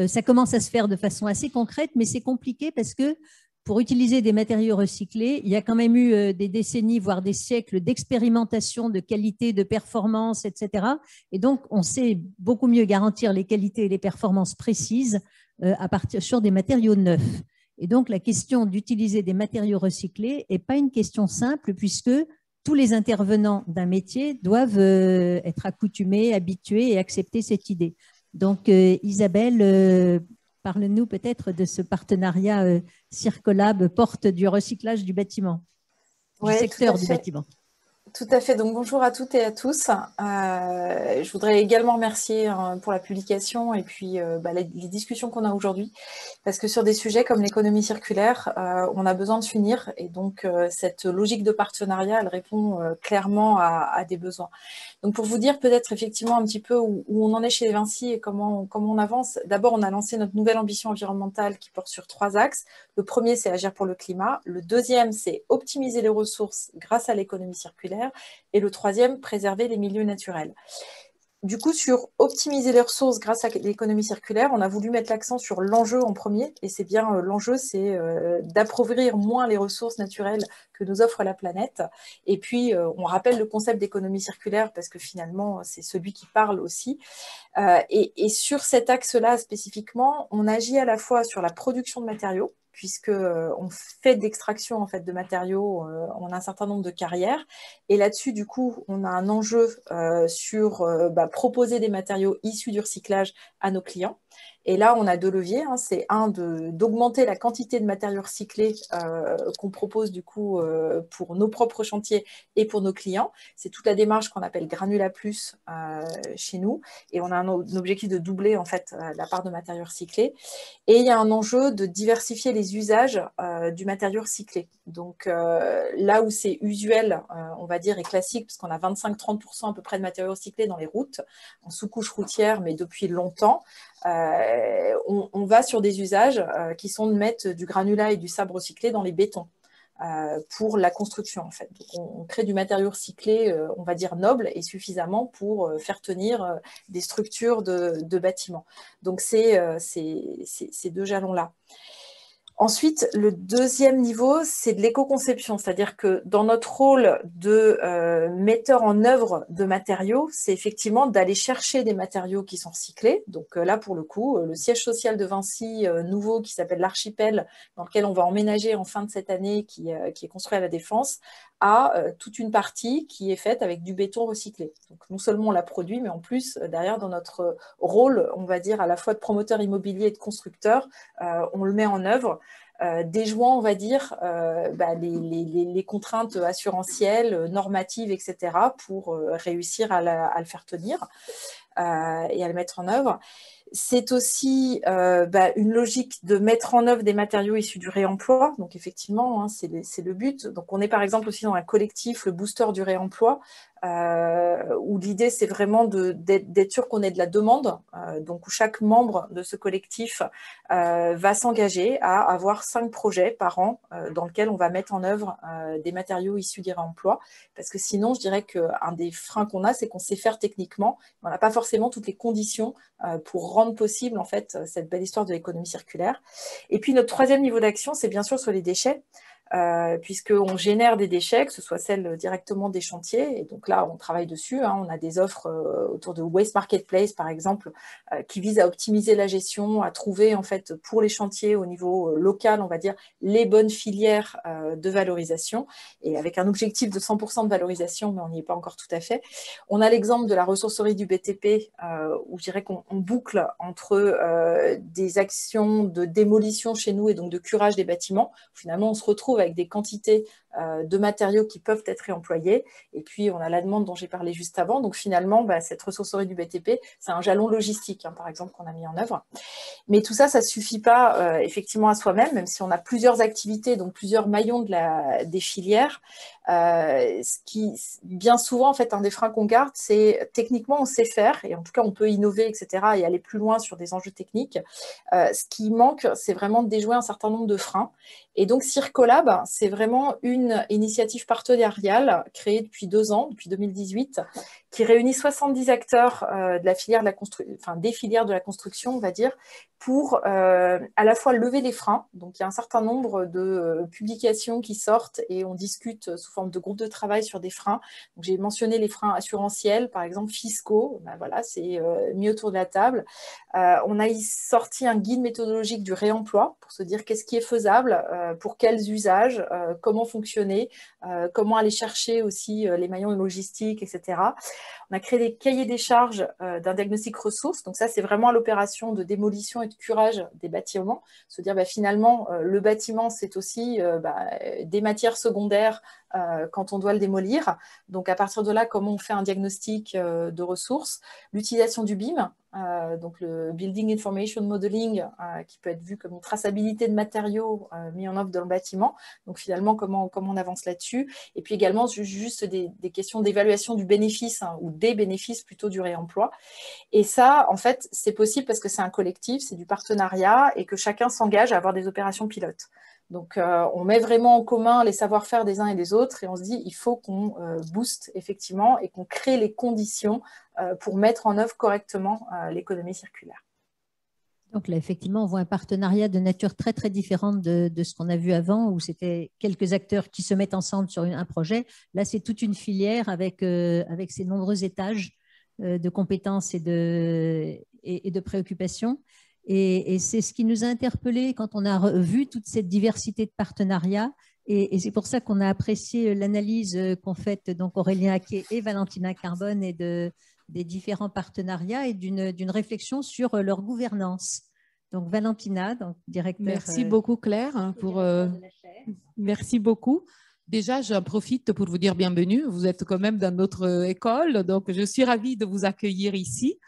Ça commence à se faire de façon assez concrète, mais c'est compliqué parce que pour utiliser des matériaux recyclés, il y a quand même eu des décennies, voire des siècles d'expérimentation, de qualité, de performance, etc. Et donc, on sait beaucoup mieux garantir les qualités et les performances précises sur des matériaux neufs. Et donc, la question d'utiliser des matériaux recyclés n'est pas une question simple puisque tous les intervenants d'un métier doivent être accoutumés, habitués et accepter cette idée. Donc, Isabelle, parle-nous peut-être de ce partenariat Circolab, porte du recyclage du bâtiment, du secteur du bâtiment. Tout à fait. Donc, bonjour à toutes et à tous. Je voudrais également remercier pour la publication et puis les discussions qu'on a aujourd'hui, parce que sur des sujets comme l'économie circulaire, on a besoin de s'unir et donc cette logique de partenariat, elle répond clairement à des besoins. Donc, pour vous dire peut-être effectivement un petit peu où on en est chez Vinci et comment on avance, d'abord, on a lancé notre nouvelle ambition environnementale qui porte sur 3 axes. Le premier, c'est agir pour le climat. Le deuxième, c'est optimiser les ressources grâce à l'économie circulaire. Et le troisième, préserver les milieux naturels. Du coup, sur optimiser les ressources grâce à l'économie circulaire, on a voulu mettre l'accent sur l'enjeu en premier. Et c'est bien l'enjeu, c'est d'appauvrir moins les ressources naturelles que nous offre la planète. Et puis, on rappelle le concept d'économie circulaire parce que finalement, c'est celui qui parle aussi. Et sur cet axe-là spécifiquement, on agit à la fois sur la production de matériaux, puisqu'on fait d'extraction en fait, de matériaux, on a un certain nombre de carrières. Et là-dessus, du coup, on a un enjeu sur proposer des matériaux issus du recyclage à nos clients. Et là, on a deux leviers. C'est un, d'augmenter la quantité de matériaux recyclés qu'on propose du coup pour nos propres chantiers et pour nos clients. C'est toute la démarche qu'on appelle Granula Plus chez nous. Et on a un objectif de doubler en fait la part de matériaux recyclés. Et il y a un enjeu de diversifier les usages du matériau recyclé. Donc là où c'est usuel, on va dire, et classique, parce qu'on a 25-30% à peu près de matériaux recyclés dans les routes, en sous-couche routière, mais depuis longtemps, on va sur des usages qui sont de mettre du granulat et du sable recyclé dans les bétons pour la construction en fait. Donc, on crée du matériau recyclé, on va dire noble et suffisamment pour faire tenir des structures de bâtiments. Donc c'est ces deux jalons-là. Ensuite, le deuxième niveau, c'est de l'éco-conception, c'est-à-dire que dans notre rôle de metteur en œuvre de matériaux, c'est effectivement d'aller chercher des matériaux qui sont recyclés. Donc là, pour le coup, le siège social de Vinci nouveau qui s'appelle l'Archipel, dans lequel on va emménager en fin de cette année, qui est construit à la Défense, a toute une partie qui est faite avec du béton recyclé. Donc non seulement on la produit, mais en plus, derrière, dans notre rôle, on va dire, à la fois de promoteur immobilier et de constructeur, on le met en œuvre, déjouant, on va dire, les contraintes assurantielles, normatives, etc., pour réussir à le faire tenir et à le mettre en œuvre. C'est aussi une logique de mettre en œuvre des matériaux issus du réemploi. Donc, effectivement, c'est le but. Donc, on est par exemple aussi dans un collectif, le Booster du réemploi, où l'idée, c'est vraiment d'être sûr qu'on ait de la demande. Donc, où chaque membre de ce collectif va s'engager à avoir 5 projets par an dans lesquels on va mettre en œuvre des matériaux issus du réemploi. Parce que sinon, je dirais qu'un des freins qu'on a, c'est qu'on sait faire techniquement. On n'a pas forcément toutes les conditions pour rendre possible en fait cette belle histoire de l'économie circulaire. Et puis notre troisième niveau d'action, c'est bien sûr sur les déchets, puisqu'on génère des déchets, que ce soit celles directement des chantiers, et donc là on travaille dessus, on a des offres autour de Waste Marketplace par exemple, qui visent à optimiser la gestion, à trouver en fait pour les chantiers au niveau local, on va dire, les bonnes filières de valorisation, et avec un objectif de 100% de valorisation, mais on n'y est pas encore tout à fait. On a l'exemple de la ressourcerie du BTP, où je dirais qu'on boucle entre des actions de démolition chez nous et donc de curage des bâtiments. Finalement, on se retrouve avec des quantités de matériaux qui peuvent être réemployés. Et puis, on a la demande dont j'ai parlé juste avant. Donc, finalement, cette ressourcerie du BTP, c'est un jalon logistique, par exemple, qu'on a mis en œuvre. Mais tout ça, ça ne suffit pas effectivement à soi-même, même si on a plusieurs activités, donc plusieurs maillons des filières. Ce qui, bien souvent, en fait, un des freins qu'on garde, c'est techniquement, on sait faire, et en tout cas, on peut innover, etc., et aller plus loin sur des enjeux techniques. Ce qui manque, c'est vraiment de déjouer un certain nombre de freins. Et donc, Circolab, c'est vraiment une initiative partenariale créée depuis 2 ans, depuis 2018, qui réunit 70 acteurs de la filière de des filières de la construction, on va dire, pour à la fois lever les freins. Donc, il y a un certain nombre de publications qui sortent et on discute sous forme de groupe de travail sur des freins. J'ai mentionné les freins assurantiels, par exemple fiscaux. Voilà, c'est mis autour de la table. On a sorti un guide méthodologique du réemploi pour se dire qu'est-ce qui est faisable, pour quels usages, comment fonctionner, comment aller chercher aussi les maillons logistiques, etc. On a créé des cahiers des charges d'un diagnostic ressources. Donc ça, c'est vraiment l'opération de démolition et de curage des bâtiments. Se dire finalement, le bâtiment, c'est aussi des matières secondaires quand on doit le démolir. Donc à partir de là, comment on fait un diagnostic de ressources, l'utilisation du BIM, donc le Building Information Modeling, qui peut être vu comme une traçabilité de matériaux mis en œuvre dans le bâtiment. Donc finalement, comment on avance là-dessus. Et puis également, juste des questions d'évaluation du bénéfice, ou des bénéfices plutôt du réemploi. Et ça, en fait, c'est possible parce que c'est un collectif, c'est du partenariat et que chacun s'engage à avoir des opérations pilotes. Donc, on met vraiment en commun les savoir-faire des uns et des autres et on se dit il faut qu'on booste effectivement et qu'on crée les conditions pour mettre en œuvre correctement l'économie circulaire. Donc là, effectivement, on voit un partenariat de nature très, très différente de ce qu'on a vu avant, où c'était quelques acteurs qui se mettent ensemble sur un projet. Là, c'est toute une filière avec ses nombreux étages de compétences et de préoccupations. Et c'est ce qui nous a interpellés quand on a vu toute cette diversité de partenariats. Et c'est pour ça qu'on a apprécié l'analyse qu'ont faite donc Aurélien Haquet et Valentina Carbone et de des différents partenariats et d'une réflexion sur leur gouvernance. Donc Valentina, donc directeur. Merci beaucoup Claire. Merci beaucoup. Déjà, j'en profite pour vous dire bienvenue. Vous êtes quand même dans notre école, donc je suis ravie de vous accueillir ici.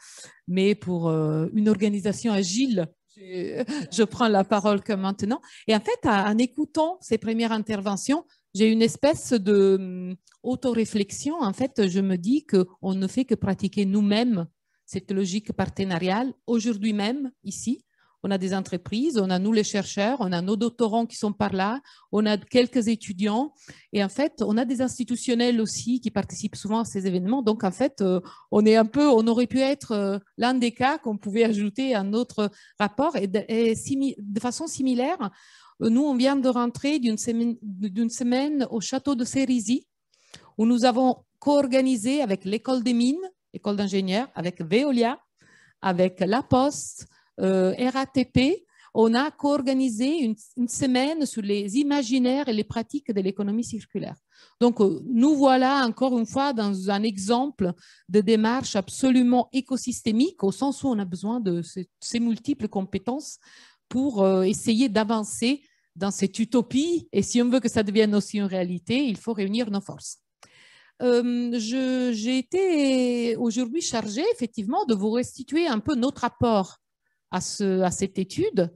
Mais pour une organisation agile, je prends la parole que maintenant. Et en fait, en écoutant ces premières interventions, j'ai une espèce de auto-réflexion. En fait, je me dis qu'on ne fait que pratiquer nous-mêmes cette logique partenariale aujourd'hui même, ici. On a des entreprises, on a nous les chercheurs, on a nos doctorants qui sont par là, on a quelques étudiants et en fait, on a des institutionnels aussi qui participent souvent à ces événements. Donc en fait, on aurait pu être l'un des cas qu'on pouvait ajouter à notre rapport et de façon similaire, nous, on vient de rentrer d'une semaine au château de Cerisy où nous avons co-organisé avec l'école des mines, école d'ingénieurs, avec Veolia, avec La Poste, RATP, on a co-organisé une semaine sur les imaginaires et les pratiques de l'économie circulaire. Donc, nous voilà encore une fois dans un exemple de démarche absolument écosystémique au sens où on a besoin de ces multiples compétences pour essayer d'avancer dans cette utopie. Et si on veut que ça devienne aussi une réalité, il faut réunir nos forces. J'ai été aujourd'hui chargée effectivement de vous restituer un peu notre apport à cette étude.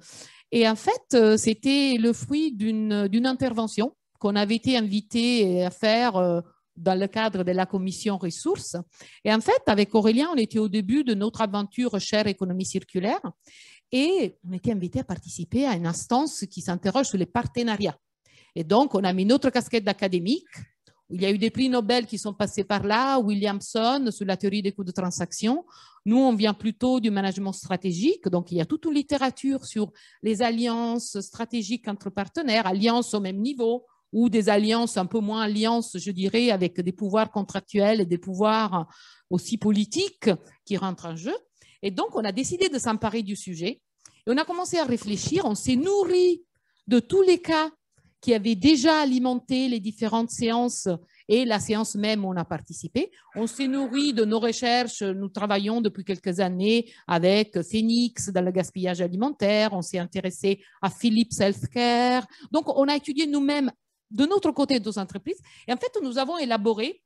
Et en fait, c'était le fruit d'une intervention qu'on avait été invité à faire dans le cadre de la commission ressources. Et en fait, avec Aurélien, on était au début de notre aventure chère économie circulaire et on était invité à participer à une instance qui s'interroge sur les partenariats. Et donc, on a mis notre casquette d'académique. Il y a eu des prix Nobel qui sont passés par là, Williamson sur la théorie des coûts de transaction. Nous, on vient plutôt du management stratégique, donc il y a toute une littérature sur les alliances stratégiques entre partenaires, alliances au même niveau ou des alliances un peu moins alliances, je dirais, avec des pouvoirs contractuels et des pouvoirs aussi politiques qui rentrent en jeu. Et donc, on a décidé de s'emparer du sujet et on a commencé à réfléchir, on s'est nourri de tous les cas qui avaient déjà alimenté les différentes séances et la séance même où on a participé. On s'est nourri de nos recherches. Nous travaillons depuis quelques années avec Phoenix dans le gaspillage alimentaire. On s'est intéressé à Philips Healthcare. Donc, on a étudié nous-mêmes de notre côté nos entreprises. Et en fait, nous avons élaboré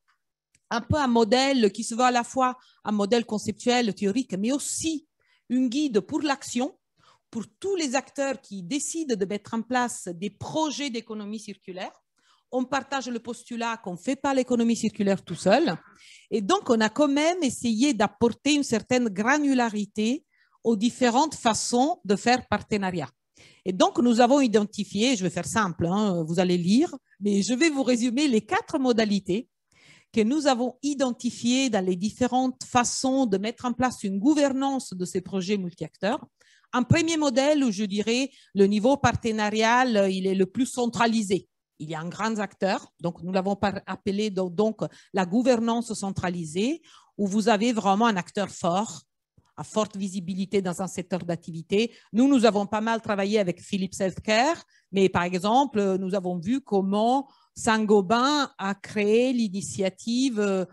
un peu un modèle qui se veut à la fois un modèle conceptuel, théorique, mais aussi une guide pour l'action, pour tous les acteurs qui décident de mettre en place des projets d'économie circulaire. On partage le postulat qu'on ne fait pas l'économie circulaire tout seul. Et donc, on a quand même essayé d'apporter une certaine granularité aux différentes façons de faire partenariat. Et donc, nous avons identifié, je vais faire simple, hein, vous allez lire, mais je vais vous résumer les 4 modalités que nous avons identifiées dans les différentes façons de mettre en place une gouvernance de ces projets multi-acteurs. Un premier modèle où je dirais le niveau partenarial, il est le plus centralisé. Il y a un grand acteur, donc nous l'avons appelé donc la gouvernance centralisée, où vous avez vraiment un acteur fort, à forte visibilité dans un secteur d'activité. Nous avons pas mal travaillé avec Philips Healthcare, mais par exemple, nous avons vu comment Saint-Gobain a créé l'initiative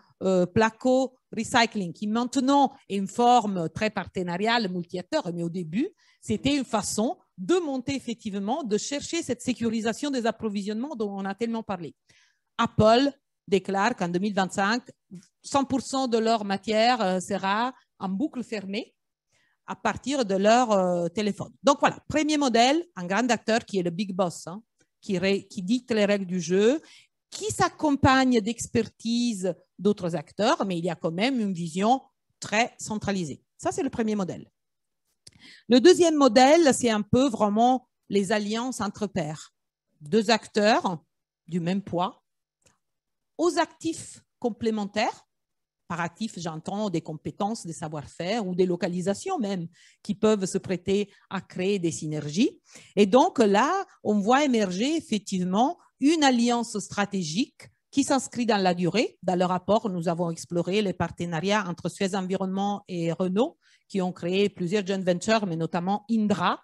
Placo Recycling, qui maintenant est une forme très partenariale, multi-acteurs, mais au début, c'était une façon de monter effectivement, de chercher cette sécurisation des approvisionnements dont on a tellement parlé. Apple déclare qu'en 2025, 100% de leur matière sera en boucle fermée à partir de leur téléphone. Donc voilà, premier modèle, un grand acteur qui est le big boss, hein, qui dicte les règles du jeu, qui s'accompagne d'expertise d'autres acteurs, mais il y a quand même une vision très centralisée. Ça, c'est le premier modèle. Le deuxième modèle, c'est un peu vraiment les alliances entre pairs. 2 acteurs du même poids, aux actifs complémentaires. Par actifs, j'entends des compétences, des savoir-faire ou des localisations même qui peuvent se prêter à créer des synergies. Et donc là, on voit émerger effectivement une alliance stratégique qui s'inscrit dans la durée. Dans le rapport, nous avons exploré les partenariats entre Suez Environnement et Renault qui ont créé plusieurs joint ventures, mais notamment Indra,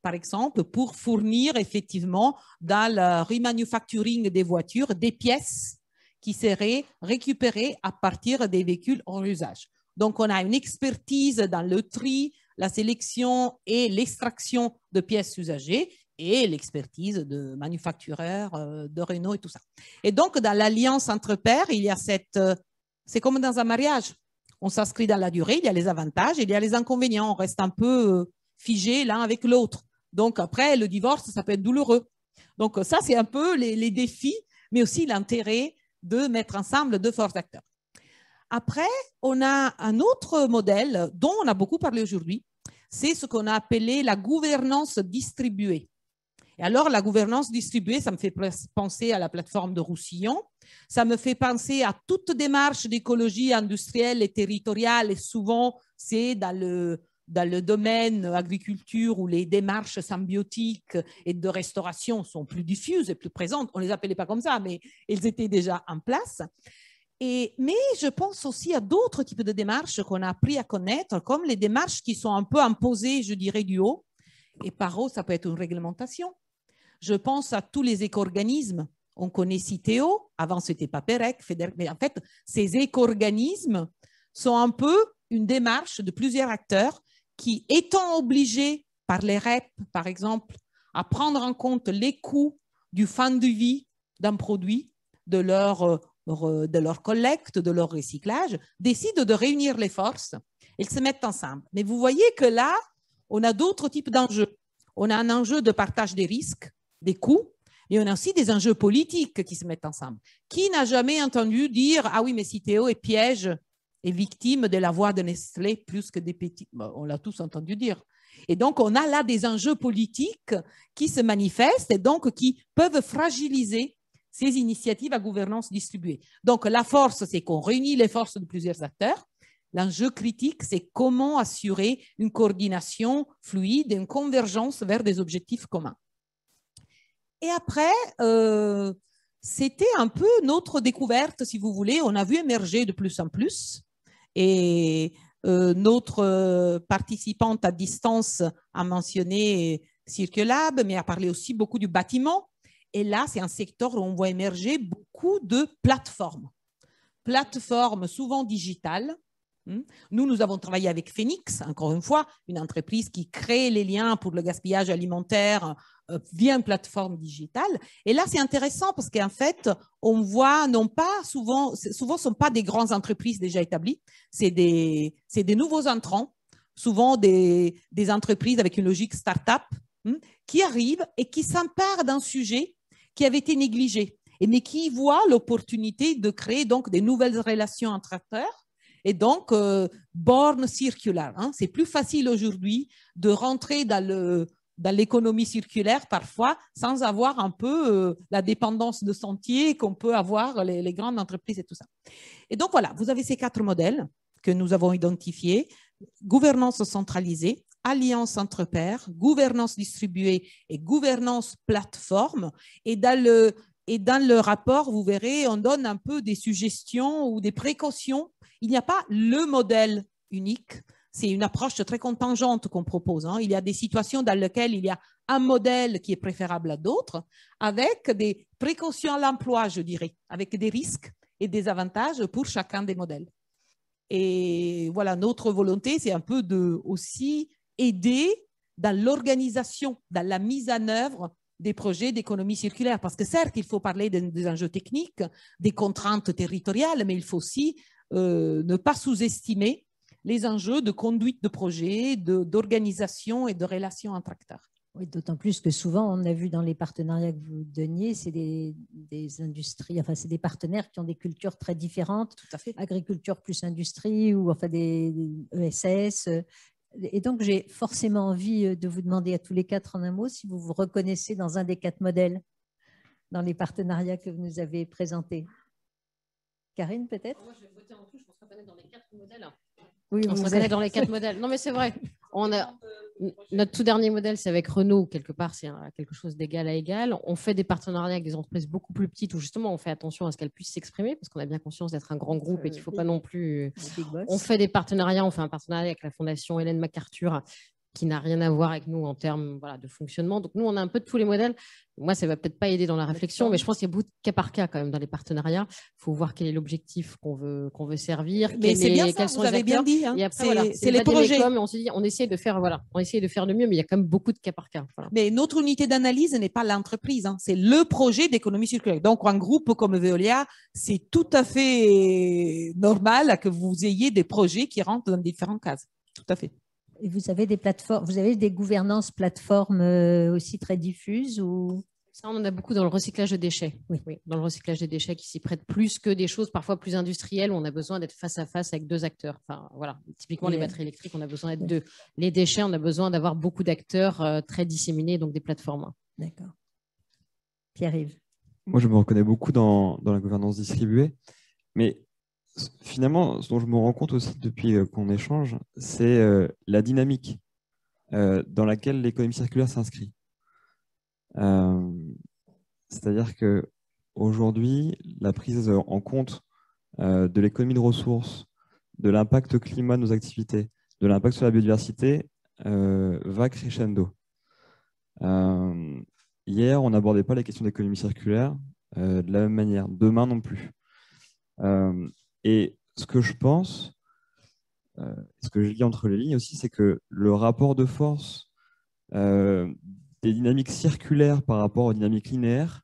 par exemple, pour fournir effectivement dans le remanufacturing des voitures des pièces qui seraient récupérées à partir des véhicules en usage. Donc, on a une expertise dans le tri, la sélection et l'extraction de pièces usagées et l'expertise de manufactureurs, de Renault et tout ça. Et donc, dans l'alliance entre pairs, il y a cette... c'est comme dans un mariage. On s'inscrit dans la durée, il y a les avantages, il y a les inconvénients. On reste un peu figé l'un avec l'autre. Donc, après, le divorce, ça peut être douloureux. Donc, ça, c'est un peu les défis, mais aussi l'intérêt de mettre ensemble deux forts acteurs. Après, on a un autre modèle dont on a beaucoup parlé aujourd'hui, c'est ce qu'on a appelé la gouvernance distribuée. Et alors, la gouvernance distribuée, ça me fait penser à la plateforme de Roussillon, ça me fait penser à toute démarche d'écologie industrielle et territoriale, et souvent, c'est dans le domaine agriculture où les démarches symbiotiques et de restauration sont plus diffuses et plus présentes. On ne les appelait pas comme ça, mais elles étaient déjà en place. Mais je pense aussi à d'autres types de démarches qu'on a appris à connaître, comme les démarches qui sont un peu imposées, je dirais, du haut. Et par haut, ça peut être une réglementation. Je pense à tous les éco-organismes. On connaît Citeo, avant c'était Paperec, mais en fait, ces éco-organismes sont un peu une démarche de plusieurs acteurs qui, étant obligés par les REP, par exemple, à prendre en compte les coûts du fin de vie d'un produit, de leur collecte, de leur recyclage, décident de réunir les forces et se mettent ensemble. Mais vous voyez que là, on a d'autres types d'enjeux. On a un enjeu de partage des risques, des coûts, et on a aussi des enjeux politiques qui se mettent ensemble. Qui n'a jamais entendu dire « Ah oui, mais Citeo est piège et victime de la voix de Nestlé plus que des petits… » On l'a tous entendu dire. Et donc, on a là des enjeux politiques qui se manifestent et donc qui peuvent fragiliser ces initiatives à gouvernance distribuée. Donc, la force, c'est qu'on réunit les forces de plusieurs acteurs. L'enjeu critique, c'est comment assurer une coordination fluide et une convergence vers des objectifs communs. Et après, c'était un peu notre découverte, si vous voulez. On a vu émerger de plus en plus. Et notre participante à distance a mentionné Circulab, mais a parlé aussi beaucoup du bâtiment. Et là, c'est un secteur où on voit émerger beaucoup de plateformes. Plateformes souvent digitales. Nous avons travaillé avec Phoenix, encore une fois, une entreprise qui crée les liens pour le gaspillage alimentaire via une plateforme digitale. Et là, c'est intéressant parce qu'en fait, on voit non pas souvent ce ne sont pas des grandes entreprises déjà établies, c'est des nouveaux entrants, souvent des entreprises avec une logique start-up qui arrivent et qui s'emparent d'un sujet qui avait été négligé, mais qui voient l'opportunité de créer donc des nouvelles relations entre acteurs. Et donc, born circular. C'est plus facile aujourd'hui de rentrer dans l'économie circulaire parfois sans avoir un peu la dépendance de sentiers qu'on peut avoir les grandes entreprises et tout ça. Et donc, voilà, vous avez ces 4 modèles que nous avons identifiés. Gouvernance centralisée, alliance entre pairs, gouvernance distribuée et gouvernance plateforme. Et dans le rapport, vous verrez, on donne un peu des suggestions ou des précautions. Il n'y a pas le modèle unique, c'est une approche très contingente qu'on propose. Il y a des situations dans lesquelles il y a un modèle qui est préférable à d'autres, avec des précautions à l'emploi, je dirais, avec des risques et des avantages pour chacun des modèles. Et voilà, notre volonté, c'est un peu de aussi aider dans l'organisation, dans la mise en œuvre des projets d'économie circulaire. Parce que certes, il faut parler des enjeux techniques, des contraintes territoriales, mais il faut aussi ne pas sous-estimer les enjeux de conduite de projet, d'organisation et de relations entre acteurs. Oui, d'autant plus que souvent, on a vu dans les partenariats que vous donniez, c'est des industries, enfin, c'est des partenaires qui ont des cultures très différentes. Tout à fait. Agriculture plus industrie ou enfin des ESS. Et donc, j'ai forcément envie de vous demander à tous les 4 en un mot si vous vous reconnaissez dans un des 4 modèles dans les partenariats que vous nous avez présentés. Karine, peut-être? Moi, je vais voter en touche pour se reconnaître dans les 4 modèles. Oui, on se reconnaît dans les 4 modèles. Non, mais c'est vrai. Notre tout dernier modèle, c'est avec Renault. Quelque part, c'est quelque chose d'égal à égal. On fait des partenariats avec des entreprises beaucoup plus petites où justement, on fait attention à ce qu'elles puissent s'exprimer parce qu'on a bien conscience d'être un grand groupe et qu'il ne faut pas non plus… On fait des partenariats. On fait un partenariat avec la Fondation Hélène MacArthur qui n'a rien à voir avec nous en termes de fonctionnement. Donc, nous, on a un peu de tous les modèles. Moi, ça ne va peut-être pas aider dans la réflexion, mais je pense qu'il y a beaucoup de cas par cas quand même dans les partenariats. Il faut voir quel est l'objectif qu'on veut servir. Mais c'est bien ça, vous avez bien dit. Hein. Et après, c'est les projets. On se dit, on essaie de faire le mieux, mais il y a quand même beaucoup de cas par cas. Voilà. Mais notre unité d'analyse n'est pas l'entreprise, hein, c'est le projet d'économie circulaire. Donc, un groupe comme Veolia, c'est tout à fait normal que vous ayez des projets qui rentrent dans différentes cases. Tout à fait. Et vous avez des plateformes, vous avez des gouvernances plateformes aussi très diffuses ou... Ça, on en a beaucoup dans le recyclage de déchets. Oui, dans le recyclage des déchets qui s'y prêtent plus que des choses parfois plus industrielles où on a besoin d'être face à face avec deux acteurs. Enfin, voilà. Typiquement, les batteries électriques, on a besoin d'être deux. Les déchets, on a besoin d'avoir beaucoup d'acteurs très disséminés, donc des plateformes. D'accord. Pierre-Yves. Moi, je me reconnais beaucoup dans la gouvernance distribuée, mais finalement, ce dont je me rends compte aussi depuis qu'on échange, c'est la dynamique dans laquelle l'économie circulaire s'inscrit. C'est-à-dire qu'aujourd'hui, la prise en compte de l'économie de ressources, de l'impact climat de nos activités, de l'impact sur la biodiversité va crescendo. Hier, on n'abordait pas les questions d'économie circulaire de la même manière. Demain non plus. Et ce que je pense, ce que je lis entre les lignes aussi, c'est que le rapport de force des dynamiques circulaires par rapport aux dynamiques linéaires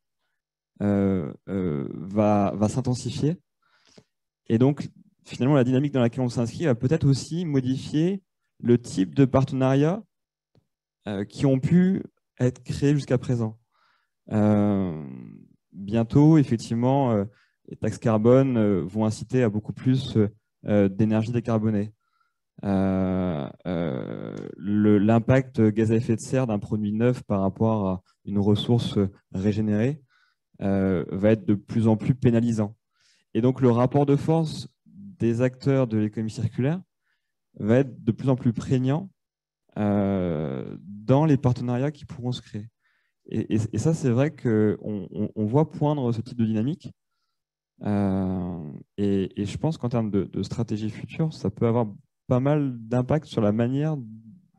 va s'intensifier. Et donc, finalement, la dynamique dans laquelle on s'inscrit va peut-être aussi modifier le type de partenariats qui ont pu être créés jusqu'à présent. Bientôt, effectivement, les taxes carbone vont inciter à beaucoup plus d'énergie décarbonée. L'impact gaz à effet de serre d'un produit neuf par rapport à une ressource régénérée va être de plus en plus pénalisant. Et donc, le rapport de force des acteurs de l'économie circulaire va être de plus en plus prégnant dans les partenariats qui pourront se créer. Et ça, c'est vrai qu'on voit poindre ce type de dynamique. Et je pense qu'en termes de stratégie future, ça peut avoir pas mal d'impact sur la manière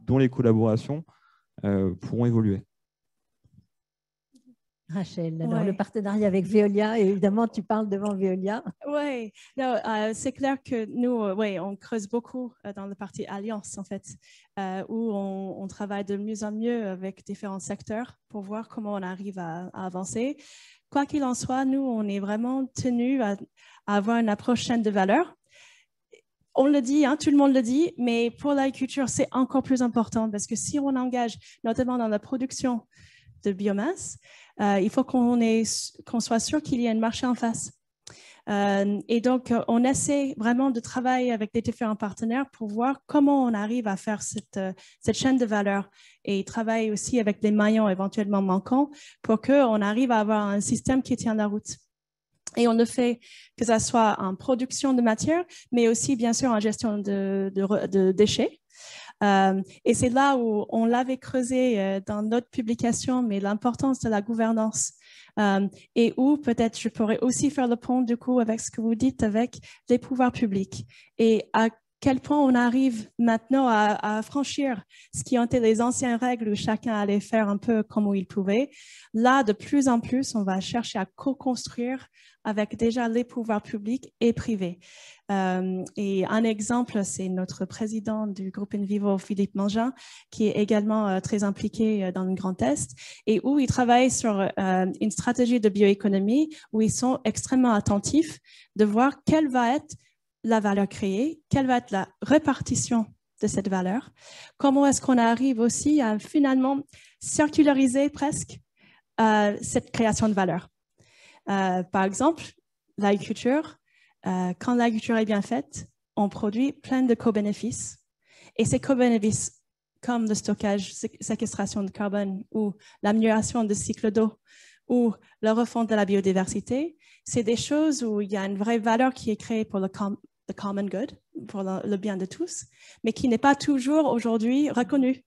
dont les collaborations pourront évoluer. Rachel, alors le partenariat avec Veolia, évidemment, tu parles devant Veolia. Oui, c'est clair que nous, on creuse beaucoup dans le parti Alliance, en fait, où on travaille de mieux en mieux avec différents secteurs pour voir comment on arrive à avancer. Quoi qu'il en soit, nous, on est vraiment tenus à avoir une approche chaîne de valeur. On le dit, hein, tout le monde le dit, mais pour l'agriculture, c'est encore plus important parce que si on engage, notamment dans la production de biomasse, il faut qu'on soit sûr qu'il y ait un marché en face. Et donc, on essaie vraiment de travailler avec des différents partenaires pour voir comment on arrive à faire cette chaîne de valeur et travailler aussi avec les maillons éventuellement manquants pour qu'on arrive à avoir un système qui tient la route. Et on le fait que ce soit en production de matière, mais aussi, bien sûr, en gestion de déchets. Et c'est là où on l'avait creusé dans notre publication, mais l'importance de la gouvernance et où peut-être je pourrais aussi faire le pont du coup avec ce que vous dites avec les pouvoirs publics et à quel point on arrive maintenant à franchir ce qui ont été les anciennes règles où chacun allait faire un peu comme il pouvait. Là, de plus en plus, on va chercher à co-construire avec déjà les pouvoirs publics et privés. Et un exemple, c'est notre président du groupe InVivo, Philippe Mangin, qui est également très impliqué dans le Grand Est et où il travaille sur une stratégie de bioéconomie où ils sont extrêmement attentifs de voir quelle va être la valeur créée, quelle va être la répartition de cette valeur, comment est-ce qu'on arrive aussi à finalement circulariser presque cette création de valeur. Par exemple, l'agriculture, quand l'agriculture est bien faite, on produit plein de co-bénéfices. Et ces co-bénéfices, comme le stockage, séquestration de carbone ou l'amélioration du cycle d'eau ou le refonte de la biodiversité, c'est des choses où il y a une vraie valeur qui est créée pour le common good, pour le bien de tous, mais qui n'est pas toujours aujourd'hui reconnue.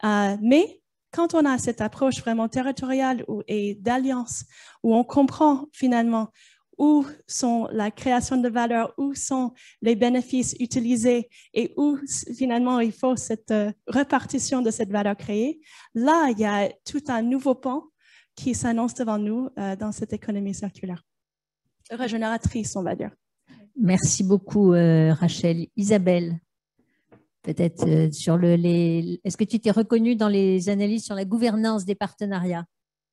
Mais quand on a cette approche vraiment territoriale et d'alliance, où on comprend finalement où sont la création de valeur, où sont les bénéfices utilisés et où finalement il faut cette répartition de cette valeur créée, là, il y a tout un nouveau pan qui s'annonce devant nous dans cette économie circulaire. Régénératrice, on va dire. Merci beaucoup, Rachel. Isabelle, peut-être sur est-ce que tu t'es reconnue dans les analyses sur la gouvernance des partenariats?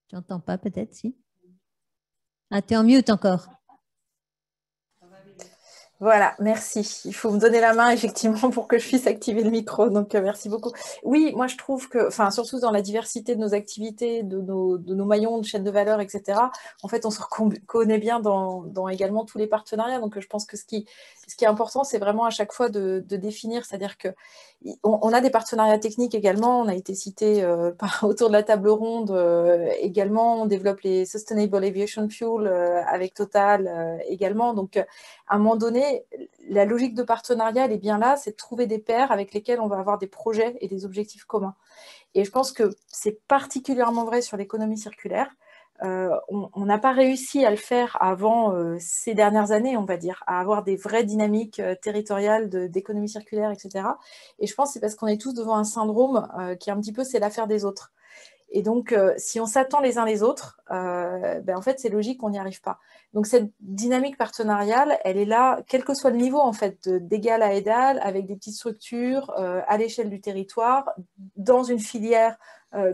Tu n'entends pas, peut-être, si? Ah, tu es en mute encore. Voilà, merci. Il faut me donner la main, effectivement, pour que je puisse activer le micro. Donc, merci beaucoup. Oui, moi, je trouve que, enfin, surtout dans la diversité de nos activités, de nos maillons de chaîne de valeur, etc., en fait, on se reconnaît bien dans également tous les partenariats. Donc, je pense que ce qui est important, c'est vraiment à chaque fois de définir, c'est-à-dire que on a des partenariats techniques également. On a été cité autour de la table ronde également. On développe les Sustainable Aviation Fuel avec Total également. Donc, à un moment donné, la logique de partenariat, elle est bien là, c'est de trouver des pairs avec lesquels on va avoir des projets et des objectifs communs. Et je pense que c'est particulièrement vrai sur l'économie circulaire. On n'a pas réussi à le faire avant ces dernières années, on va dire, à avoir des vraies dynamiques territoriales d'économie circulaire, etc. Et je pense que c'est parce qu'on est tous devant un syndrome qui est un petit peu, c'est l'affaire des autres. Et donc, si on s'attend les uns les autres, en fait, c'est logique qu'on n'y arrive pas. Donc, cette dynamique partenariale, elle est là, quel que soit le niveau, en fait, d'égal à égal, avec des petites structures à l'échelle du territoire, dans une filière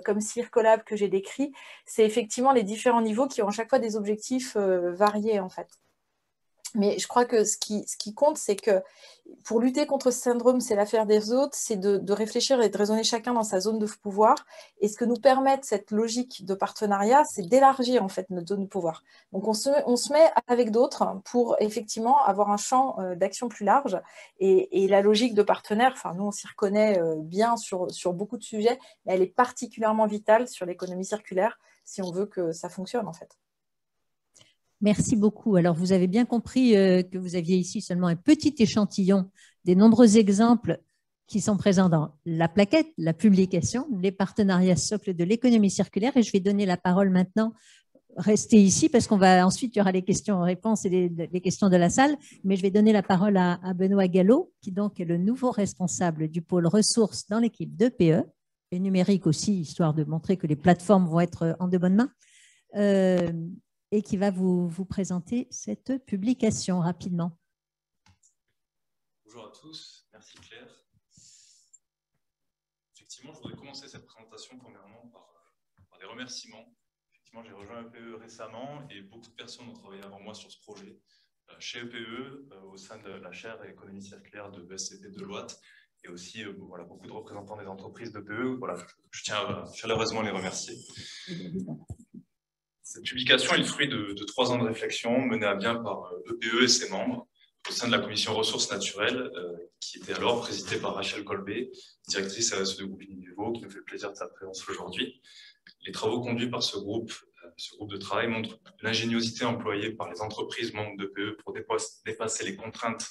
comme Circolab que j'ai décrit. C'est effectivement les différents niveaux qui ont à chaque fois des objectifs variés, en fait. Mais je crois que ce qui compte, c'est que pour lutter contre ce syndrome, c'est l'affaire des autres, c'est de réfléchir et de raisonner chacun dans sa zone de pouvoir. Et ce que nous permet cette logique de partenariat, c'est d'élargir en fait notre zone de pouvoir. Donc on se met avec d'autres pour effectivement avoir un champ d'action plus large. Et la logique de partenaire, enfin nous on s'y reconnaît bien sur beaucoup de sujets, mais elle est particulièrement vitale sur l'économie circulaire si on veut que ça fonctionne en fait. Merci beaucoup. Alors, vous avez bien compris que vous aviez ici seulement un petit échantillon des nombreux exemples qui sont présents dans la plaquette, la publication, les partenariats socles de l'économie circulaire. Et je vais donner la parole maintenant. Restez ici parce qu'on va ensuite, il y aura les questions-réponses et les questions de la salle. Mais je vais donner la parole à Benoît Gallo, qui donc est le nouveau responsable du pôle ressources dans l'équipe d'EPE et numérique aussi, histoire de montrer que les plateformes vont être en de bonnes mains. Et qui va vous présenter cette publication rapidement. Bonjour à tous, merci Claire. Effectivement, je voudrais commencer cette présentation premièrement par des remerciements. Effectivement, j'ai rejoint EPE récemment et beaucoup de personnes ont travaillé avant moi sur ce projet. Chez EPE, au sein de la chaire économie circulaire de BSCP Deloitte, et aussi voilà, beaucoup de représentants des entreprises d'EPE. Voilà, je tiens chaleureusement à les remercier. Cette publication est le fruit de 3 ans de réflexion menée à bien par EPE et ses membres au sein de la commission ressources naturelles, qui était alors présidée par Rachel Colbé, directrice RSE de groupe Univivo, qui nous fait le plaisir de sa présence aujourd'hui. Les travaux conduits par ce groupe de travail montrent l'ingéniosité employée par les entreprises membres d'EPE pour dépasser les contraintes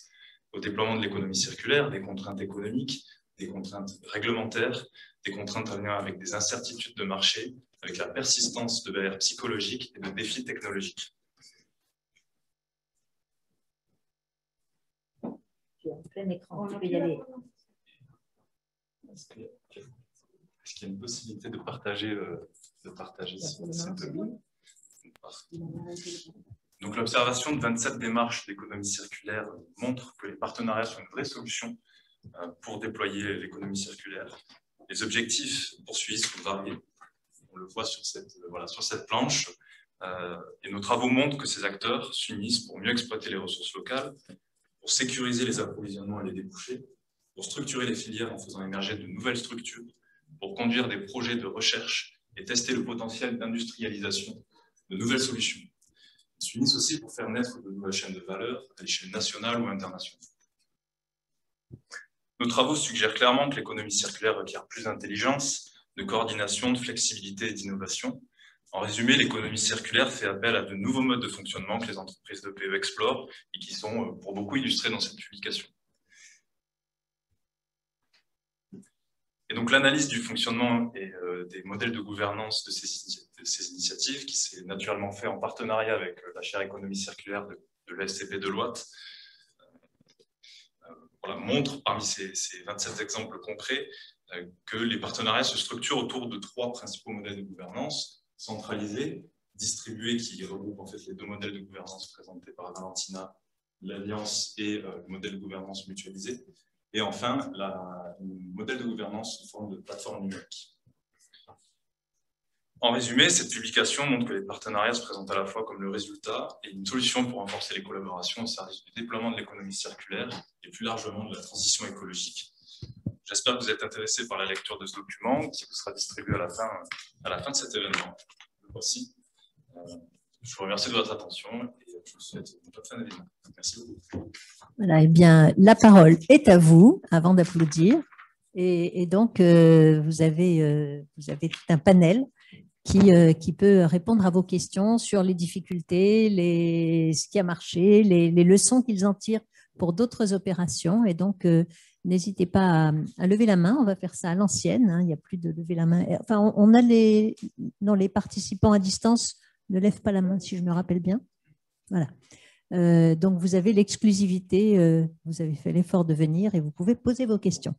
au déploiement de l'économie circulaire, des contraintes économiques, des contraintes réglementaires, des contraintes en lien avec des incertitudes de marché, avec la persistance de barrières psychologiques et de défis technologiques. Tu es en plein écran, tu peux y aller. Est-ce qu'il y a une possibilité de partager cette... Donc l'observation de 27 démarches d'économie circulaire montre que les partenariats sont une vraie solution pour déployer l'économie circulaire. Les objectifs poursuivis sont variés. On le voit sur cette planche. Et nos travaux montrent que ces acteurs s'unissent pour mieux exploiter les ressources locales, pour sécuriser les approvisionnements et les débouchés, pour structurer les filières en faisant émerger de nouvelles structures, pour conduire des projets de recherche et tester le potentiel d'industrialisation de nouvelles solutions. Ils s'unissent aussi pour faire naître de nouvelles chaînes de valeur à l'échelle nationale ou internationale. Nos travaux suggèrent clairement que l'économie circulaire requiert plus d'intelligence, de coordination, de flexibilité et d'innovation. En résumé, l'économie circulaire fait appel à de nouveaux modes de fonctionnement que les entreprises d'EPE explorent et qui sont pour beaucoup illustrés dans cette publication. Et donc l'analyse du fonctionnement et des modèles de gouvernance de ces initiatives, qui s'est naturellement fait en partenariat avec la chaire économie circulaire de l'ESCP Deloitte, voilà, montre parmi ces 27 exemples concrets que les partenariats se structurent autour de 3 principaux modèles de gouvernance: centralisés, distribués, qui regroupent en fait les 2 modèles de gouvernance présentés par Valentina, l'Alliance et le modèle de gouvernance mutualisé, et enfin le modèle de gouvernance sous forme de plateforme numérique. En résumé, cette publication montre que les partenariats se présentent à la fois comme le résultat et une solution pour renforcer les collaborations au service du déploiement de l'économie circulaire et plus largement de la transition écologique. J'espère que vous êtes intéressés par la lecture de ce document qui vous sera distribué à la fin de cet événement. Voici. Je vous remercie de votre attention et je vous souhaite une bonne fin d'événement. Merci beaucoup. Voilà, eh bien, la parole est à vous avant d'applaudir. Et donc, vous avez tout un panel qui peut répondre à vos questions sur les difficultés, ce qui a marché, les leçons qu'ils en tirent pour d'autres opérations. Et donc, n'hésitez pas à lever la main. On va faire ça à l'ancienne. Hein, il n'y a plus de lever la main. Enfin, on a les participants à distance ne lèvent pas la main, si je me rappelle bien. Voilà. Donc, vous avez l'exclusivité. Vous avez fait l'effort de venir et vous pouvez poser vos questions.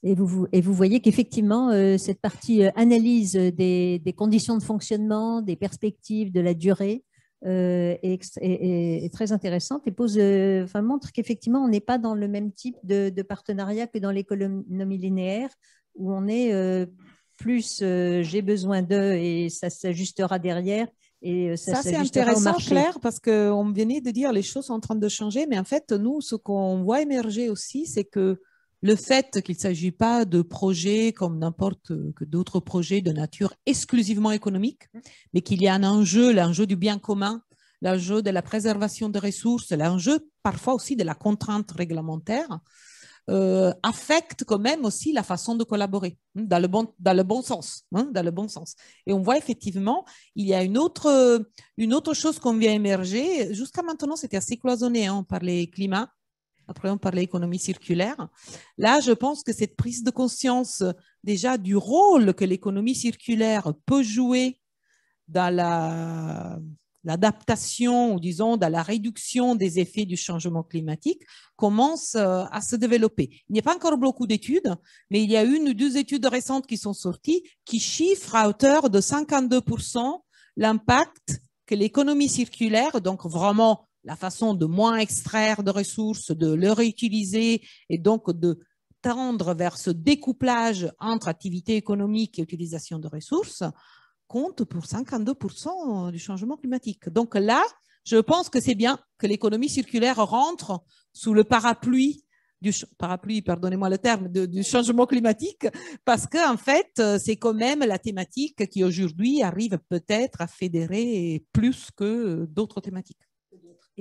Et vous voyez qu'effectivement, cette partie analyse des conditions de fonctionnement, des perspectives, de la durée est très intéressante et montre qu'effectivement, on n'est pas dans le même type de partenariat que dans l'économie linéaire, où on est plus j'ai besoin d'eux et ça s'ajustera derrière. Et ça c'est intéressant, Claire, parce qu'on venait de dire les choses sont en train de changer, mais en fait, nous, ce qu'on voit émerger aussi, c'est que le fait qu'il ne s'agit pas de projets comme n'importe que d'autres projets de nature exclusivement économique, mais qu'il y a un enjeu, l'enjeu du bien commun, l'enjeu de la préservation des ressources, l'enjeu parfois aussi de la contrainte réglementaire, affecte quand même aussi la façon de collaborer dans le bon sens. Dans le bon sens. Et on voit effectivement, il y a une autre chose qu'on vient émerger. Jusqu'à maintenant, c'était assez cloisonné. On parlait climat. Après, on parlait économie circulaire. Là, je pense que cette prise de conscience déjà du rôle que l'économie circulaire peut jouer dans l'adaptation ou disons dans la réduction des effets du changement climatique commence à se développer. Il n'y a pas encore beaucoup d'études, mais il y a 1 ou 2 études récentes qui sont sorties qui chiffrent à hauteur de 52% l'impact que l'économie circulaire, donc vraiment la façon de moins extraire de ressources, de le réutiliser et donc de tendre vers ce découplage entre activité économique et utilisation de ressources, compte pour 52% du changement climatique. Donc là, je pense que c'est bien que l'économie circulaire rentre sous le parapluie, pardonnez-moi le terme, du changement climatique, parce qu'en fait, c'est quand même la thématique qui aujourd'hui arrive peut-être à fédérer plus que d'autres thématiques.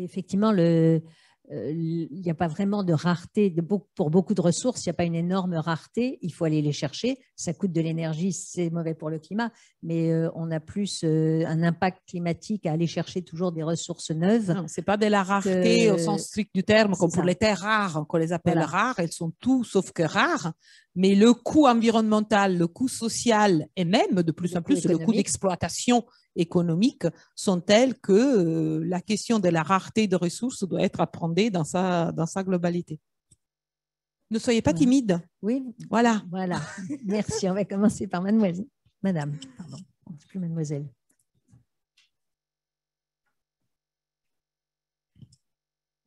Effectivement, il n'y a pas vraiment de rareté. Pour beaucoup de ressources, il n'y a pas une énorme rareté. Il faut aller les chercher. Ça coûte de l'énergie, c'est mauvais pour le climat, mais on a plus un impact climatique à aller chercher toujours des ressources neuves. Non, ce n'est pas de la rareté au sens strict du terme, comme pour les terres rares, qu'on les appelle rares. Elles sont tout sauf que rares. Mais le coût environnemental, le coût social et même de plus en plus le coût d'exploitation économiques sont telles que la question de la rareté de ressources doit être appréhendée dans sa globalité. Ne soyez pas timide. Oui, voilà. Merci. On va commencer par mademoiselle. Madame, pardon, c'est plus mademoiselle.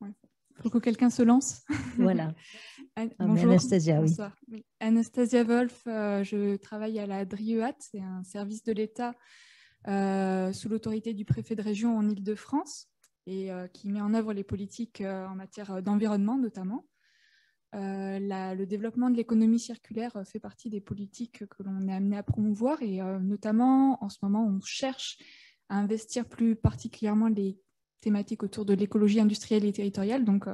Il faut que quelqu'un se lance. Voilà. Bonjour. Anastasia, oui. Bonsoir. Anastasia Wolf, je travaille à la DRIEAT, c'est un service de l'État sous l'autorité du préfet de région en Île-de-France et qui met en œuvre les politiques en matière d'environnement notamment. Le développement de l'économie circulaire fait partie des politiques que l'on est amené à promouvoir et notamment en ce moment on cherche à investir plus particulièrement les thématiques autour de l'écologie industrielle et territoriale. Donc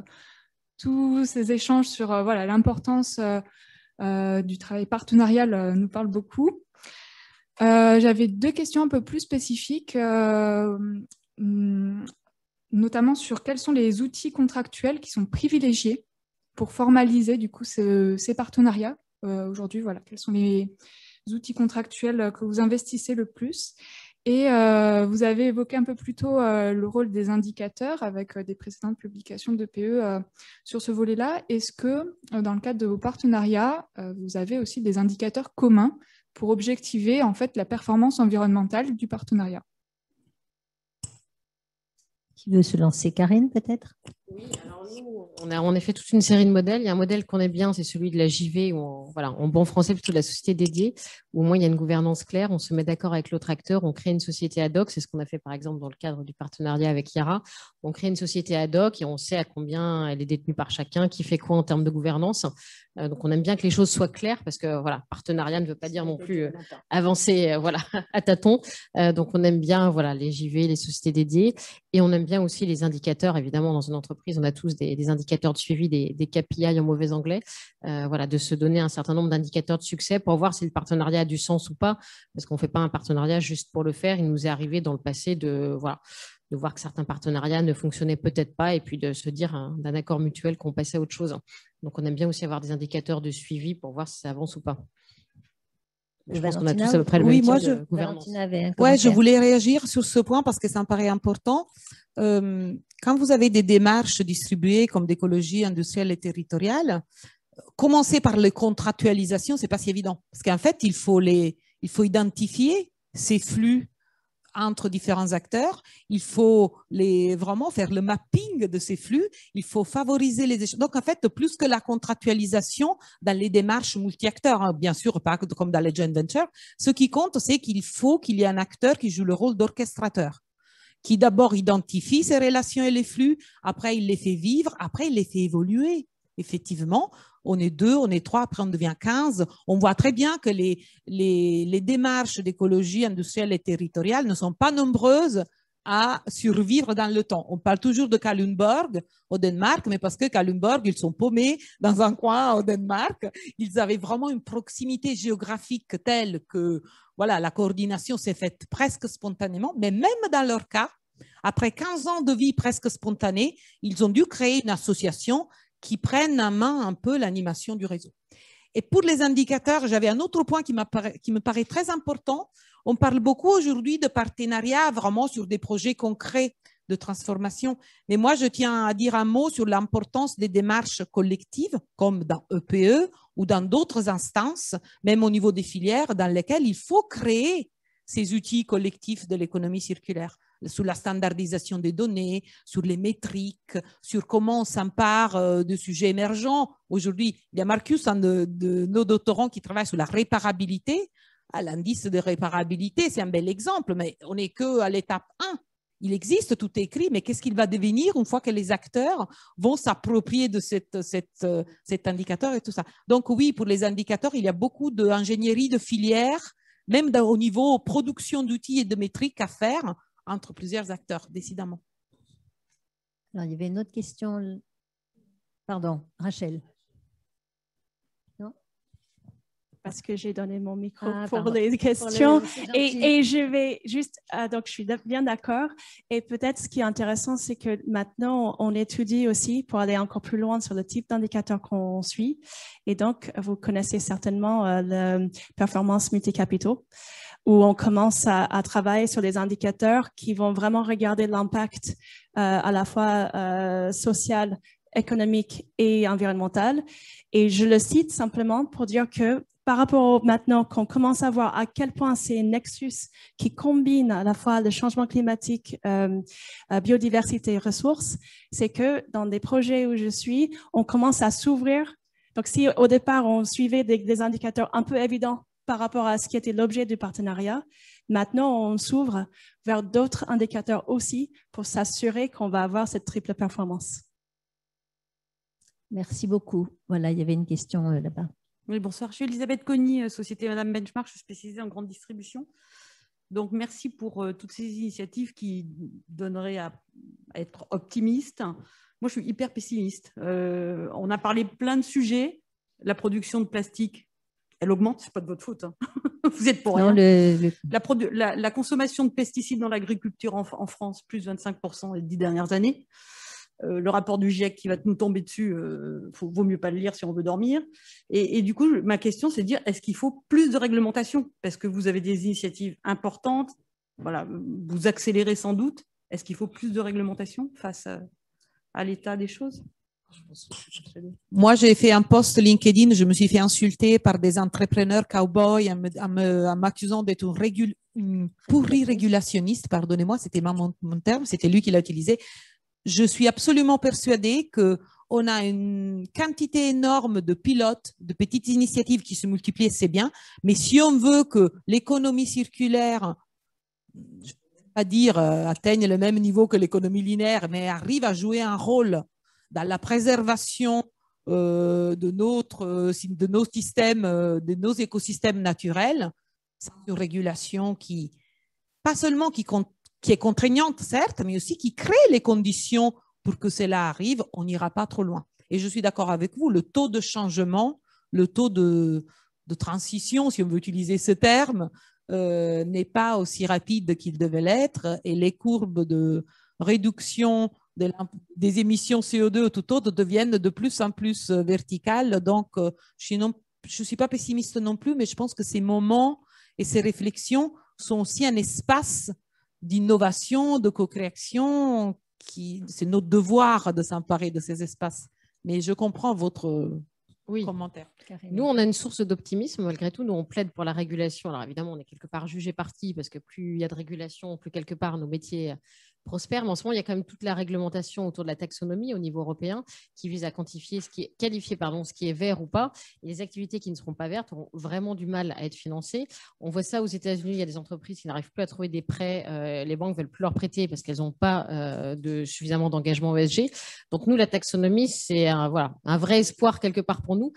tous ces échanges sur l'importance du travail partenarial nous parlent beaucoup. J'avais 2 questions un peu plus spécifiques. notamment sur quels sont les outils contractuels qui sont privilégiés pour formaliser du coup ces partenariats. Aujourd'hui, voilà, quels sont les outils contractuels que vous investissez le plus. Et vous avez évoqué un peu plus tôt le rôle des indicateurs avec des précédentes publications de PE sur ce volet-là. Est-ce que, dans le cadre de vos partenariats, vous avez aussi des indicateurs communs pour objectiver en fait la performance environnementale du partenariat? Qui veut se lancer? Karine, peut-être? Oui, alors nous, on a en effet toute une série de modèles. Il y a un modèle qu'on aime bien, c'est celui de la JV, ou en bon français plutôt de la société dédiée, où au moins il y a une gouvernance claire, on se met d'accord avec l'autre acteur, on crée une société ad hoc, c'est ce qu'on a fait par exemple dans le cadre du partenariat avec Yara. On crée une société ad hoc et on sait à combien elle est détenue par chacun, qui fait quoi en termes de gouvernance. Donc on aime bien que les choses soient claires, parce que voilà, partenariat ne veut pas dire non plus avancer à tâtons. Donc on aime bien les JV, les sociétés dédiées, et on aime bien aussi les indicateurs. Évidemment, dans une entreprise, on a tous des indicateurs de suivi, des KPI en mauvais anglais, de se donner un certain nombre d'indicateurs de succès pour voir si le partenariat a du sens ou pas, parce qu'on ne fait pas un partenariat juste pour le faire. Il nous est arrivé dans le passé de voir que certains partenariats ne fonctionnaient peut-être pas, et puis de se dire d'un accord mutuel qu'on passait à autre chose. Donc, on aime bien aussi avoir des indicateurs de suivi pour voir si ça avance ou pas. Je pense qu'on a tous à peu près le même type de gouvernance. Je voulais réagir sur ce point parce que ça me paraît important. Quand vous avez des démarches distribuées comme d'écologie industrielle et territoriale, commencer par les contractualisations, ce n'est pas si évident. Parce qu'en fait, il faut identifier ces flux entre différents acteurs, il faut vraiment faire le mapping de ces flux, il faut favoriser les échanges. Donc, en fait, plus que la contractualisation dans les démarches multi-acteurs, bien sûr, pas comme dans les joint ventures, ce qui compte, c'est qu'il faut qu'il y ait un acteur qui joue le rôle d'orchestrateur, qui d'abord identifie ces relations et les flux, après il les fait vivre, après il les fait évoluer. Effectivement, on est 2, on est 3, après on devient 15. On voit très bien que les démarches d'écologie industrielle et territoriale ne sont pas nombreuses à survivre dans le temps. On parle toujours de Kalundborg au Danemark, mais parce que Kalundborg, ils sont paumés dans un coin au Danemark. Ils avaient vraiment une proximité géographique telle que la coordination s'est faite presque spontanément, mais même dans leur cas, après 15 ans de vie presque spontanée, ils ont dû créer une association qui prennent en main un peu l'animation du réseau. Et pour les indicateurs, j'avais un autre point qui me paraît très important. On parle beaucoup aujourd'hui de partenariats vraiment sur des projets concrets de transformation. Mais moi, je tiens à dire un mot sur l'importance des démarches collectives, comme dans EPE ou dans d'autres instances, même au niveau des filières, dans lesquelles il faut créer ces outils collectifs de l'économie circulaire, sur la standardisation des données, sur les métriques, sur comment on s'empare de sujets émergents. Aujourd'hui, il y a Marcus, un de nos doctorants, qui travaille sur la réparabilité. L'indice de réparabilité, c'est un bel exemple, mais on n'est qu'à l'étape 1. Il existe, tout est écrit, mais qu'est-ce qu'il va devenir une fois que les acteurs vont s'approprier de cet indicateur et tout ça. Donc oui, pour les indicateurs, il y a beaucoup d'ingénierie de filière, même au niveau production d'outils et de métriques à faire entre plusieurs acteurs, décidément. Alors, il y avait une autre question. Pardon, Rachel. Non? Parce que j'ai donné mon micro pour les questions. Et je vais juste, donc je suis bien d'accord. Et peut-être ce qui est intéressant, c'est que maintenant, on étudie aussi pour aller encore plus loin sur le type d'indicateur qu'on suit. Et donc, vous connaissez certainement la performance multicapitaux, où on commence à travailler sur des indicateurs qui vont vraiment regarder l'impact à la fois social, économique et environnemental. Et je le cite simplement pour dire que par rapport maintenant qu'on commence à voir à quel point c'est un nexus qui combine à la fois le changement climatique, biodiversité et ressources, c'est que dans des projets où je suis, on commence à s'ouvrir. Donc si au départ on suivait des indicateurs un peu évidents par rapport à ce qui était l'objet du partenariat, maintenant on s'ouvre vers d'autres indicateurs aussi pour s'assurer qu'on va avoir cette triple performance. Merci beaucoup. Voilà, il y avait une question là-bas. Oui, bonsoir. Je suis Elisabeth Cogny, société Madame Benchmark, je suis spécialisée en grande distribution. Donc, merci pour toutes ces initiatives qui donneraient à être optimiste. Moi, je suis hyper pessimiste. On a parlé plein de sujets. La production de plastique, elle augmente, ce n'est pas de votre faute. Hein. Vous êtes pour Non, rien. La consommation de pesticides dans l'agriculture en France, plus 25% les 10 dernières années. Le rapport du GIEC qui va nous tomber dessus, vaut mieux pas le lire si on veut dormir. Et du coup, ma question, c'est de dire, est-ce qu'il faut plus de réglementation? Parce que vous avez des initiatives importantes, voilà, vous accélérez sans doute. Est-ce qu'il faut plus de réglementation face à l'état des choses? Moi, j'ai fait un post LinkedIn, je me suis fait insulter par des entrepreneurs cow-boys en m'accusant d'être une pourrie régulationniste, pardonnez-moi, c'était mon terme, c'était lui qui l'a utilisé. Je suis absolument persuadée qu'on a une quantité énorme de pilotes, de petites initiatives qui se multiplient, c'est bien, mais si on veut que l'économie circulaire, je ne vais pas dire atteigne le même niveau que l'économie linéaire, mais arrive à jouer un rôle dans la préservation de nos systèmes, de nos écosystèmes naturels, c'est une régulation qui, pas seulement qui est contraignante, certes, mais aussi qui crée les conditions pour que cela arrive, on n'ira pas trop loin. Et je suis d'accord avec vous, le taux de changement, le taux de transition, si on veut utiliser ce terme, n'est pas aussi rapide qu'il devait l'être, et les courbes de réduction des émissions CO2 tout autre deviennent de plus en plus verticales. Donc, je ne suis pas pessimiste non plus, mais je pense que ces moments et ces réflexions sont aussi un espace d'innovation, de co-création, c'est notre devoir de s'emparer de ces espaces. Mais je comprends votre commentaire. Nous, on a une source d'optimisme malgré tout. Nous, on plaide pour la régulation. Alors évidemment, on est quelque part jugé parti parce que plus il y a de régulation, plus quelque part nos métiers prospèrent. Mais en ce moment, il y a quand même toute la réglementation autour de la taxonomie au niveau européen qui vise à qualifier ce qui est vert ou pas. Et les activités qui ne seront pas vertes auront vraiment du mal à être financées. On voit ça aux États-Unis. Il y a des entreprises qui n'arrivent plus à trouver des prêts. Les banques ne veulent plus leur prêter parce qu'elles n'ont pas suffisamment d'engagement ESG. Donc nous, la taxonomie, c'est un vrai espoir quelque part pour nous.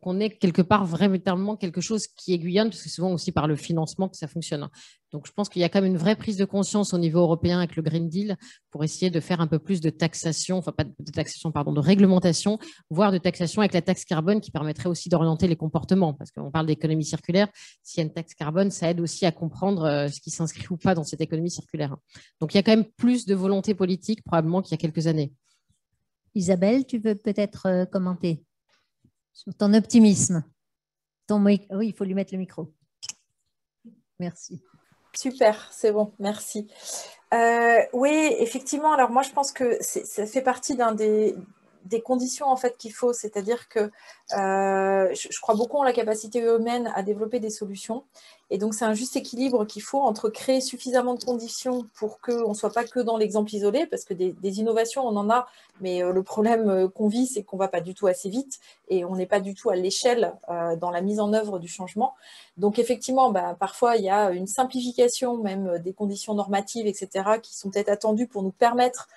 Qu'on ait quelque part véritablement quelque chose qui aiguillonne, parce que c'est souvent aussi par le financement que ça fonctionne. Donc, je pense qu'il y a quand même une vraie prise de conscience au niveau européen avec le Green Deal pour essayer de faire un peu plus de taxation, enfin pas de taxation, pardon, de réglementation, voire de taxation avec la taxe carbone qui permettrait aussi d'orienter les comportements, parce qu'on parle d'économie circulaire. S'il y a une taxe carbone, ça aide aussi à comprendre ce qui s'inscrit ou pas dans cette économie circulaire. Donc, il y a quand même plus de volonté politique probablement qu'il y a quelques années. Isabelle, tu veux peut-être commenter sur ton optimisme. Oui, il faut lui mettre le micro. Merci. Super, c'est bon, merci. Oui, effectivement, alors moi je pense que ça fait partie d'un des conditions en fait qu'il faut, c'est-à-dire que je crois beaucoup en la capacité humaine à développer des solutions, et donc c'est un juste équilibre qu'il faut entre créer suffisamment de conditions pour qu'on ne soit pas que dans l'exemple isolé, parce que des innovations on en a, mais le problème qu'on vit c'est qu'on ne va pas du tout assez vite et on n'est pas du tout à l'échelle dans la mise en œuvre du changement. Donc effectivement, parfois il y a une simplification même des conditions normatives, etc., qui sont peut-être attendues pour nous permettre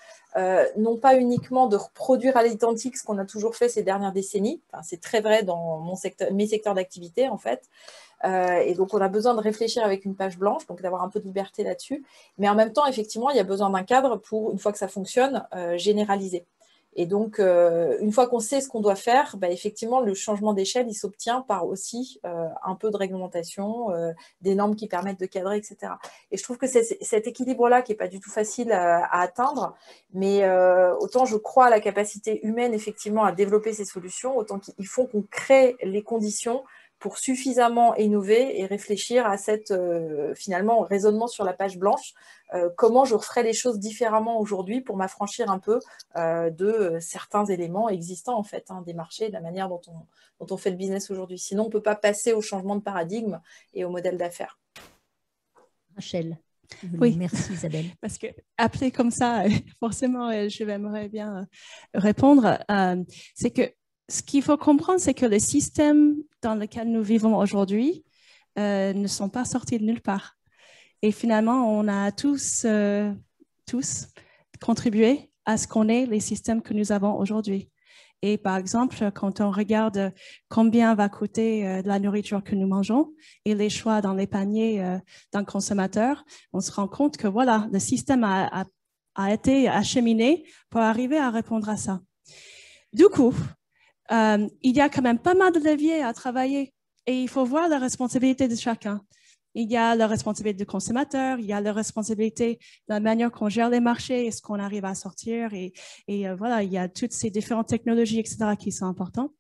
non pas uniquement de reproduire à l'identique ce qu'on a toujours fait ces dernières décennies, enfin, c'est très vrai dans mes secteurs d'activité en fait, et donc on a besoin de réfléchir avec une page blanche, donc d'avoir un peu de liberté là-dessus, mais en même temps effectivement il y a besoin d'un cadre pour, une fois que ça fonctionne, généraliser. Et donc, une fois qu'on sait ce qu'on doit faire, effectivement, le changement d'échelle, il s'obtient par aussi un peu de réglementation, des normes qui permettent de cadrer, etc. Et je trouve que c'est cet équilibre-là qui n'est pas du tout facile à atteindre, mais autant je crois à la capacité humaine, effectivement, à développer ces solutions, autant qu'il faut qu'on crée les conditions pour suffisamment innover et réfléchir à cette, finalement, raisonnement sur la page blanche. Comment je referais les choses différemment aujourd'hui pour m'affranchir un peu de certains éléments existants, en fait, des marchés, de la manière dont on fait le business aujourd'hui. Sinon, on ne peut pas passer au changement de paradigme et au modèle d'affaires. Rachel. Oui, merci Isabelle. Parce que appelé comme ça, forcément, j'aimerais bien répondre. C'est que ce qu'il faut comprendre, c'est que les systèmes dans lesquels nous vivons aujourd'hui ne sont pas sortis de nulle part. Et finalement, on a tous contribué à ce qu'on ait les systèmes que nous avons aujourd'hui. Et par exemple, quand on regarde combien va coûter la nourriture que nous mangeons et les choix dans les paniers d'un consommateur, on se rend compte que voilà, le système a été acheminé pour arriver à répondre à ça. Du coup, il y a quand même pas mal de leviers à travailler. Et il faut voir la responsabilité de chacun. Il y a la responsabilité du consommateur, il y a la responsabilité de la manière qu'on gère les marchés, est-ce qu'on arrive à sortir, et voilà, il y a toutes ces différentes technologies, etc., qui sont importantes.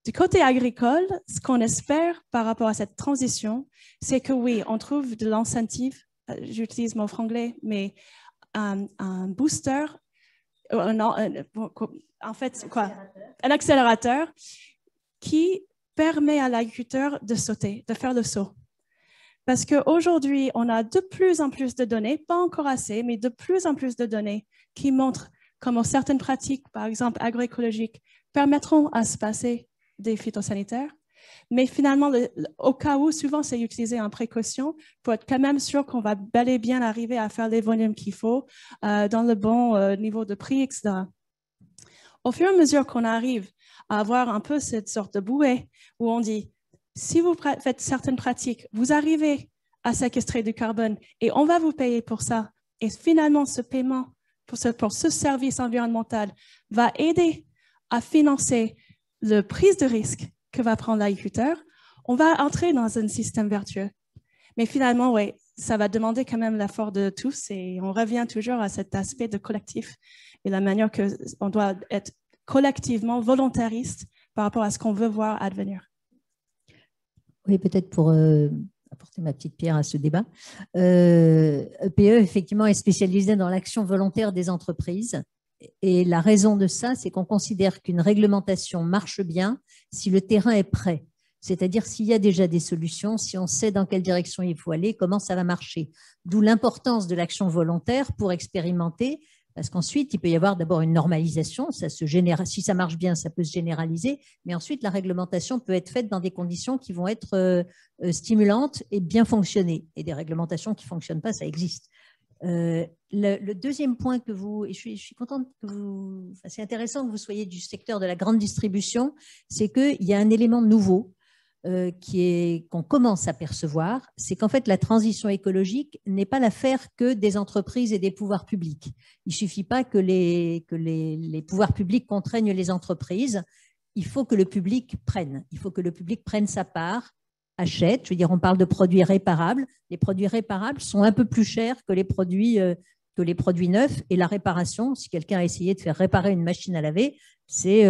Du côté agricole, ce qu'on espère par rapport à cette transition, c'est que oui, on trouve de l'incentive, j'utilise mon franglais, mais un booster, en fait, quoi? Un accélérateur qui permet à l'agriculteur de sauter, de faire le saut. Parce qu'aujourd'hui, on a de plus en plus de données, pas encore assez, mais de plus en plus de données qui montrent comment certaines pratiques, par exemple agroécologiques, permettront à se passer des phytosanitaires. Mais finalement, au cas où, souvent, c'est utilisé en précaution pour être quand même sûr qu'on va bel et bien arriver à faire les volumes qu'il faut dans le bon niveau de prix, etc. Au fur et à mesure qu'on arrive à avoir un peu cette sorte de bouée où on dit, si vous faites certaines pratiques, vous arrivez à séquestrer du carbone et on va vous payer pour ça. Et finalement, ce paiement pour ce service environnemental va aider à financer le prise de risque que va prendre l'agriculteur. On va entrer dans un système vertueux. Mais finalement, oui, ça va demander quand même l'effort de tous et on revient toujours à cet aspect de collectif et la manière qu'on doit être collectivement volontariste par rapport à ce qu'on veut voir advenir. Oui, peut-être pour apporter ma petite pierre à ce débat. EPE, effectivement, est spécialisé dans l'action volontaire des entreprises. Et la raison de ça, c'est qu'on considère qu'une réglementation marche bien si le terrain est prêt. C'est-à-dire s'il y a déjà des solutions, si on sait dans quelle direction il faut aller, comment ça va marcher. D'où l'importance de l'action volontaire pour expérimenter. Parce qu'ensuite, il peut y avoir d'abord une normalisation, si ça marche bien, ça peut se généraliser, mais ensuite, la réglementation peut être faite dans des conditions qui vont être stimulantes et bien fonctionner. Et des réglementations qui ne fonctionnent pas, ça existe. Le deuxième point que et je suis contente que c'est intéressant que vous soyez du secteur de la grande distribution, c'est qu'il y a un élément nouveau qu'on commence à percevoir, c'est qu'en fait, la transition écologique n'est pas l'affaire que des entreprises et des pouvoirs publics. Il ne suffit pas que les pouvoirs publics contraignent les entreprises. Il faut que le public prenne. Il faut que le public prenne sa part, achète. Je veux dire, on parle de produits réparables. Les produits réparables sont un peu plus chers que les produits neufs. Et la réparation, si quelqu'un a essayé de faire réparer une machine à laver, c'est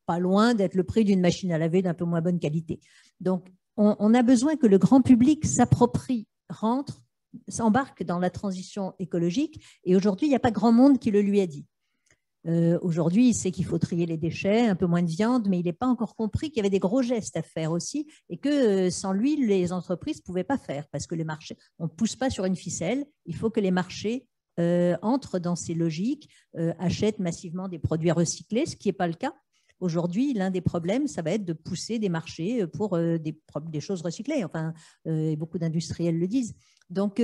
pas loin d'être le prix d'une machine à laver d'un peu moins bonne qualité. Donc, on a besoin que le grand public s'approprie, s'embarque dans la transition écologique. Et aujourd'hui, il n'y a pas grand monde qui le lui a dit. Aujourd'hui, il sait qu'il faut trier les déchets, un peu moins de viande, mais il n'est pas encore compris qu'il y avait des gros gestes à faire aussi et que sans lui, les entreprises ne pouvaient pas faire parce que les marchés, on ne pousse pas sur une ficelle. Il faut que les marchés entrent dans ces logiques, achètent massivement des produits recyclés, ce qui n'est pas le cas. Aujourd'hui, l'un des problèmes, ça va être de pousser des marchés pour des choses recyclées. Enfin, beaucoup d'industriels le disent. Donc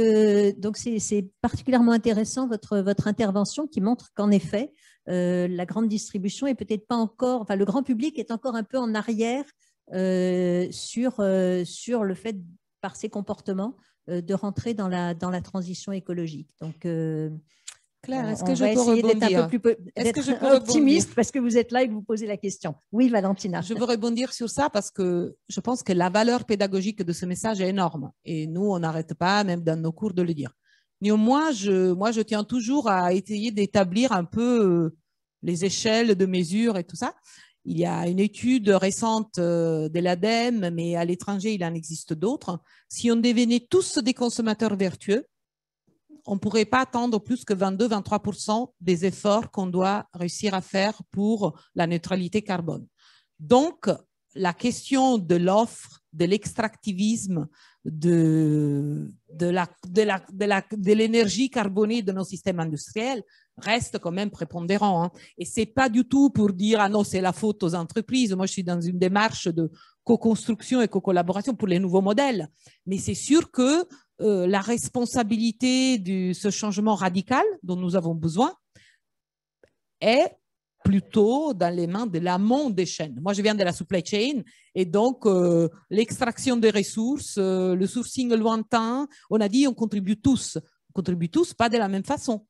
c'est particulièrement intéressant votre intervention qui montre qu'en effet, la grande distribution est peut-être pas encore, enfin le grand public est encore un peu en arrière sur le fait, par ses comportements, de rentrer dans la transition écologique. Donc Claire, est-ce que je peux rebondir? D'être optimiste parce que vous êtes là et que vous posez la question. Oui, Valentina. Je veux rebondir sur ça parce que je pense que la valeur pédagogique de ce message est énorme. Et nous, on n'arrête pas, même dans nos cours, de le dire. Néanmoins, moi, je tiens toujours à essayer d'établir un peu les échelles de mesure et tout ça. Il y a une étude récente de l'ADEME, mais à l'étranger, il en existe d'autres. Si on devenait tous des consommateurs vertueux, on ne pourrait pas attendre plus que 22-23% des efforts qu'on doit réussir à faire pour la neutralité carbone. Donc, la question de l'offre, de l'extractivisme, de l'énergie carbonée de nos systèmes industriels reste quand même prépondérant. Hein. Et ce n'est pas du tout pour dire « Ah non, c'est la faute aux entreprises ». Moi, je suis dans une démarche de co-construction et co-collaboration pour les nouveaux modèles. Mais c'est sûr que la responsabilité de ce changement radical dont nous avons besoin est plutôt dans les mains de l'amont des chaînes. Moi, je viens de la supply chain et donc l'extraction des ressources, le sourcing lointain, on a dit on contribue tous pas de la même façon.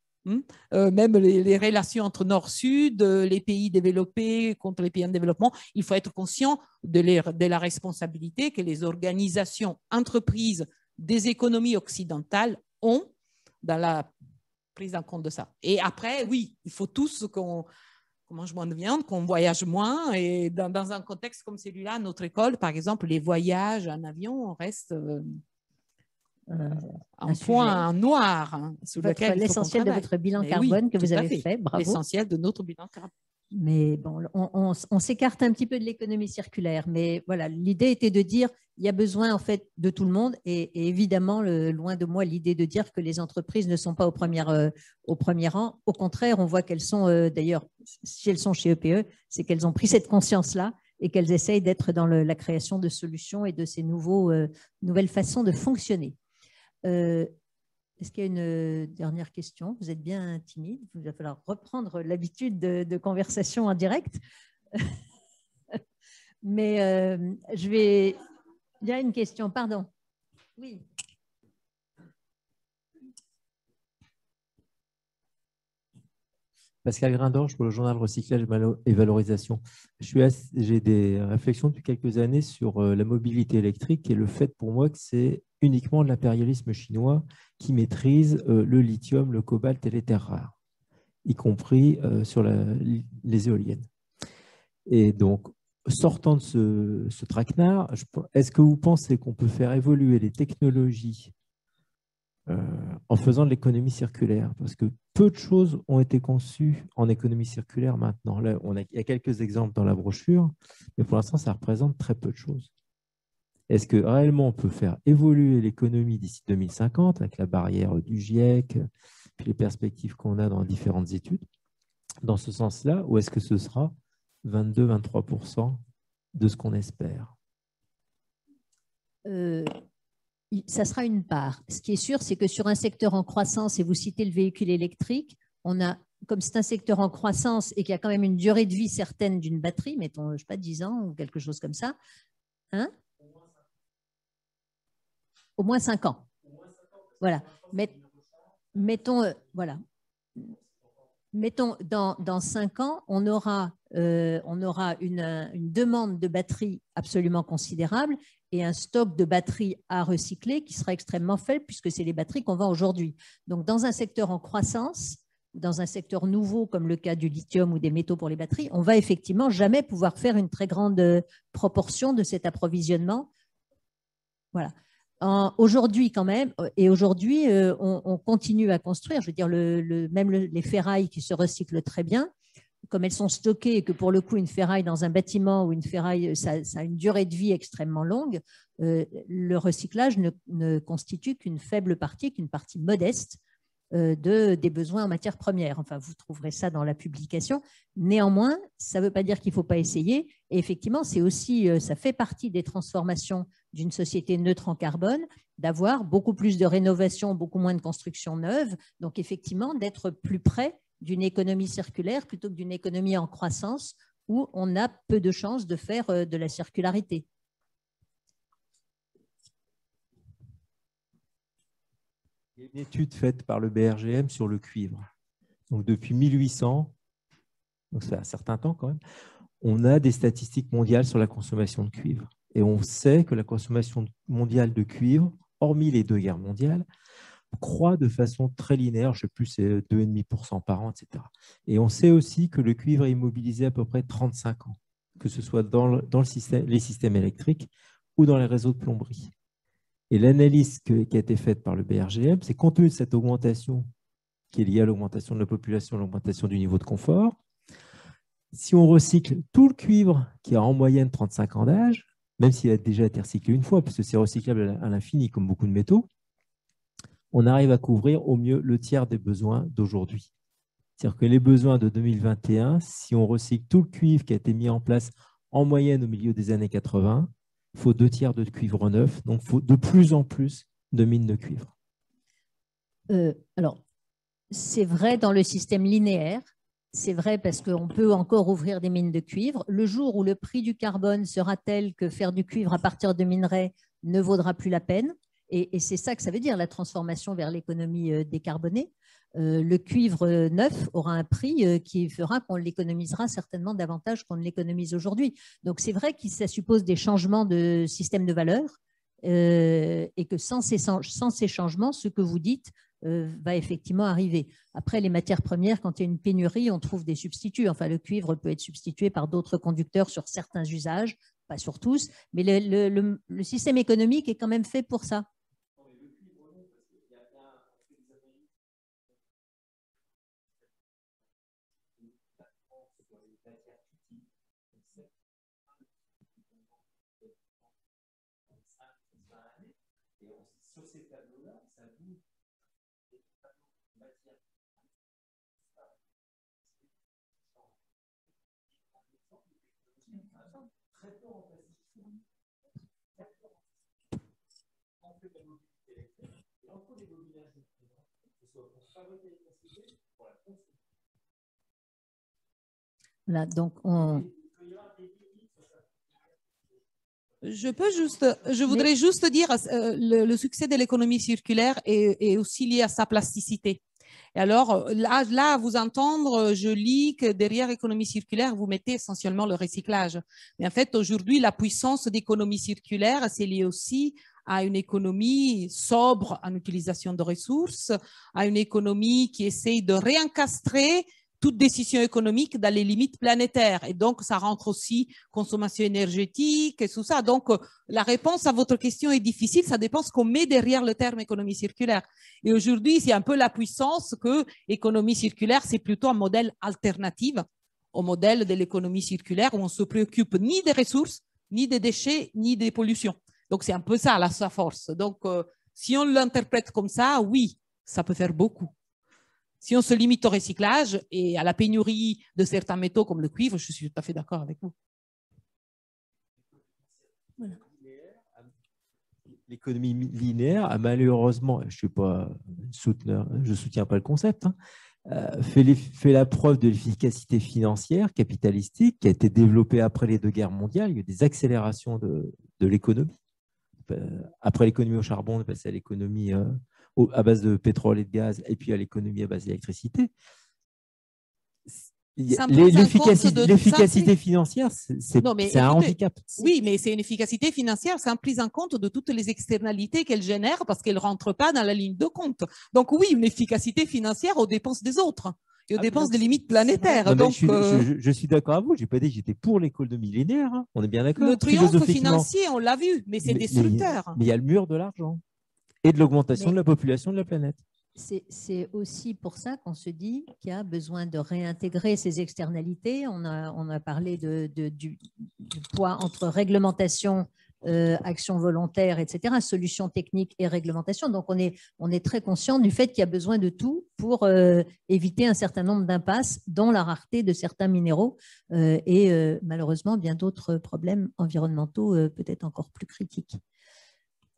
Même les relations entre Nord-Sud, les pays développés contre les pays en développement, il faut être conscient de la responsabilité que les organisations, entreprises des économies occidentales ont dans la prise en compte de ça. Et après, oui, il faut tous qu'on mange moins de viande, qu'on voyage moins. Et dans un contexte comme celui-là, à notre école, par exemple, les voyages en avion restent un point noir, hein, sur lequel l'essentiel de votre bilan carbone que vous avez fait. Bravo. L'essentiel de notre bilan carbone. Mais bon, on s'écarte un petit peu de l'économie circulaire, mais voilà, l'idée était de dire il y a besoin en fait de tout le monde et évidemment, loin de moi l'idée de dire que les entreprises ne sont pas au premier rang. Au contraire, on voit qu'elles sont, d'ailleurs, si elles sont chez EPE, c'est qu'elles ont pris cette conscience-là et qu'elles essayent d'être dans la création de solutions et de ces nouvelles façons de fonctionner. Est-ce qu'il y a une dernière question? Vous êtes bien timide, il va falloir reprendre l'habitude de conversation en direct. Mais il y a une question, pardon. Oui. Pascal Grindorge pour le journal Recyclage et Valorisation. J'ai des réflexions depuis quelques années sur la mobilité électrique et le fait pour moi que c'est uniquement de l'impérialisme chinois qui maîtrise le lithium, le cobalt et les terres rares, y compris sur les éoliennes. Et donc, sortant de ce traquenard, est-ce que vous pensez qu'on peut faire évoluer les technologies en faisant de l'économie circulaire? Parce que peu de choses ont été conçues en économie circulaire maintenant. Là, il y a quelques exemples dans la brochure, mais pour l'instant, ça représente très peu de choses. Est-ce que réellement on peut faire évoluer l'économie d'ici 2050 avec la barrière du GIEC, puis les perspectives qu'on a dans différentes études, dans ce sens-là, ou est-ce que ce sera 22-23% de ce qu'on espère? Ça sera une part. Ce qui est sûr, c'est que sur un secteur en croissance, et vous citez le véhicule électrique, comme c'est un secteur en croissance et qu'il y a quand même une durée de vie certaine d'une batterie, mettons, je ne sais pas, 10 ans ou quelque chose comme ça, hein? Au moins 5 ans. Voilà. Mettons, voilà. Mettons dans 5 ans, on aura une demande de batterie absolument considérable et un stock de batteries à recycler qui sera extrêmement faible puisque c'est les batteries qu'on vend aujourd'hui. Donc, dans un secteur en croissance, dans un secteur nouveau comme le cas du lithium ou des métaux pour les batteries, on va effectivement jamais pouvoir faire une très grande proportion de cet approvisionnement. Voilà. Aujourd'hui quand même, et aujourd'hui on continue à construire, je veux dire même les ferrailles qui se recyclent très bien, comme elles sont stockées et que pour le coup une ferraille dans un bâtiment ou une ferraille ça a une durée de vie extrêmement longue, le recyclage ne constitue qu'une faible partie, qu'une partie modeste des besoins en matières premières. Enfin, vous trouverez ça dans la publication. Néanmoins, ça ne veut pas dire qu'il ne faut pas essayer. Et effectivement, c'est aussi, ça fait partie des transformations d'une société neutre en carbone, d'avoir beaucoup plus de rénovation, beaucoup moins de construction neuve. Donc, effectivement, d'être plus près d'une économie circulaire plutôt que d'une économie en croissance où on a peu de chances de faire de la circularité. Il y a une étude faite par le BRGM sur le cuivre. Donc, depuis 1800, donc c'est un certain temps quand même, on a des statistiques mondiales sur la consommation de cuivre. Et on sait que la consommation mondiale de cuivre, hormis les 2 guerres mondiales, croît de façon très linéaire, je ne sais plus, c'est 2,5% par an, etc. Et on sait aussi que le cuivre est immobilisé à peu près 35 ans, que ce soit dans les systèmes électriques ou dans les réseaux de plomberie. Et l'analyse qui a été faite par le BRGM, c'est compte tenu de cette augmentation qui est liée à l'augmentation de la population, l'augmentation du niveau de confort, si on recycle tout le cuivre qui a en moyenne 35 ans d'âge, même s'il a déjà été recyclé une fois, parce que c'est recyclable à l'infini comme beaucoup de métaux, on arrive à couvrir au mieux le tiers des besoins d'aujourd'hui. C'est-à-dire que les besoins de 2021, si on recycle tout le cuivre qui a été mis en place en moyenne au milieu des années 80, il faut 2 tiers de cuivre neuf, donc il faut de plus en plus de mines de cuivre. Alors, c'est vrai dans le système linéaire, c'est vrai parce qu'on peut encore ouvrir des mines de cuivre. Le jour où le prix du carbone sera tel que faire du cuivre à partir de minerais ne vaudra plus la peine, et c'est ça que ça veut dire, la transformation vers l'économie décarbonée. Le cuivre neuf aura un prix qui fera qu'on l'économisera certainement davantage qu'on ne l'économise aujourd'hui. Donc c'est vrai que ça suppose des changements de système de valeur et que sans ces changements, ce que vous dites va effectivement arriver. Après, les matières premières, quand il y a une pénurie, on trouve des substituts. Enfin, le cuivre peut être substitué par d'autres conducteurs sur certains usages, pas sur tous, mais le système économique est quand même fait pour ça. Sur ces tableaux-là, ça vous très peu en on fait de la mobilité électrique et entre les bobinages de présent, que ce soit pour fabriquer l'électricité, pour la construire. Voilà, donc on... Je voudrais juste dire le succès de l'économie circulaire est aussi lié à sa plasticité. Et alors, là, à vous entendre, je lis que derrière l'économie circulaire, vous mettez essentiellement le recyclage. Mais en fait, aujourd'hui, la puissance d'économie circulaire, c'est lié aussi à une économie sobre en utilisation de ressources, à une économie qui essaye de réencastrer toute décision économique dans les limites planétaires. Et donc, ça rentre aussi consommation énergétique et tout ça. Donc, la réponse à votre question est difficile. Ça dépend ce qu'on met derrière le terme économie circulaire. Et aujourd'hui, c'est un peu la puissance que économie circulaire, c'est plutôt un modèle alternatif au modèle de l'économie circulaire où on se préoccupe ni des ressources, ni des déchets, ni des pollutions. Donc, c'est un peu ça, sa force. Donc, si on l'interprète comme ça, oui, ça peut faire beaucoup. Si on se limite au recyclage et à la pénurie de certains métaux comme le cuivre, je suis tout à fait d'accord avec vous. Voilà. L'économie linéaire a malheureusement, je suis pas souteneur, je soutiens pas le concept, fait la preuve de l'efficacité financière capitalistique qui a été développée après les deux guerres mondiales. Il y a eu des accélérations de l'économie. Après l'économie au charbon, on est passé à l'économie à base de pétrole et de gaz, et puis à l'économie à base d'électricité. L'efficacité financière, c'est un handicap. Oui, mais c'est une efficacité financière sans prise en compte de toutes les externalités qu'elle génère parce qu'elle ne rentre pas dans la ligne de compte. Donc oui, une efficacité financière aux dépenses des autres et aux dépenses des limites planétaires. Non, je suis d'accord avec vous, je n'ai pas dit que j'étais pour l'économie linéaire, hein. On est bien d'accord. Le triomphe financier, on l'a vu, mais c'est destructeur. Mais il y a le mur de l'argent et de l'augmentation de la population de la planète. C'est aussi pour ça qu'on se dit qu'il y a besoin de réintégrer ces externalités. On a parlé du poids entre réglementation, action volontaire, etc., solutions techniques et réglementation. Donc, on est très conscient du fait qu'il y a besoin de tout pour éviter un certain nombre d'impasses, dont la rareté de certains minéraux et malheureusement bien d'autres problèmes environnementaux peut-être encore plus critiques.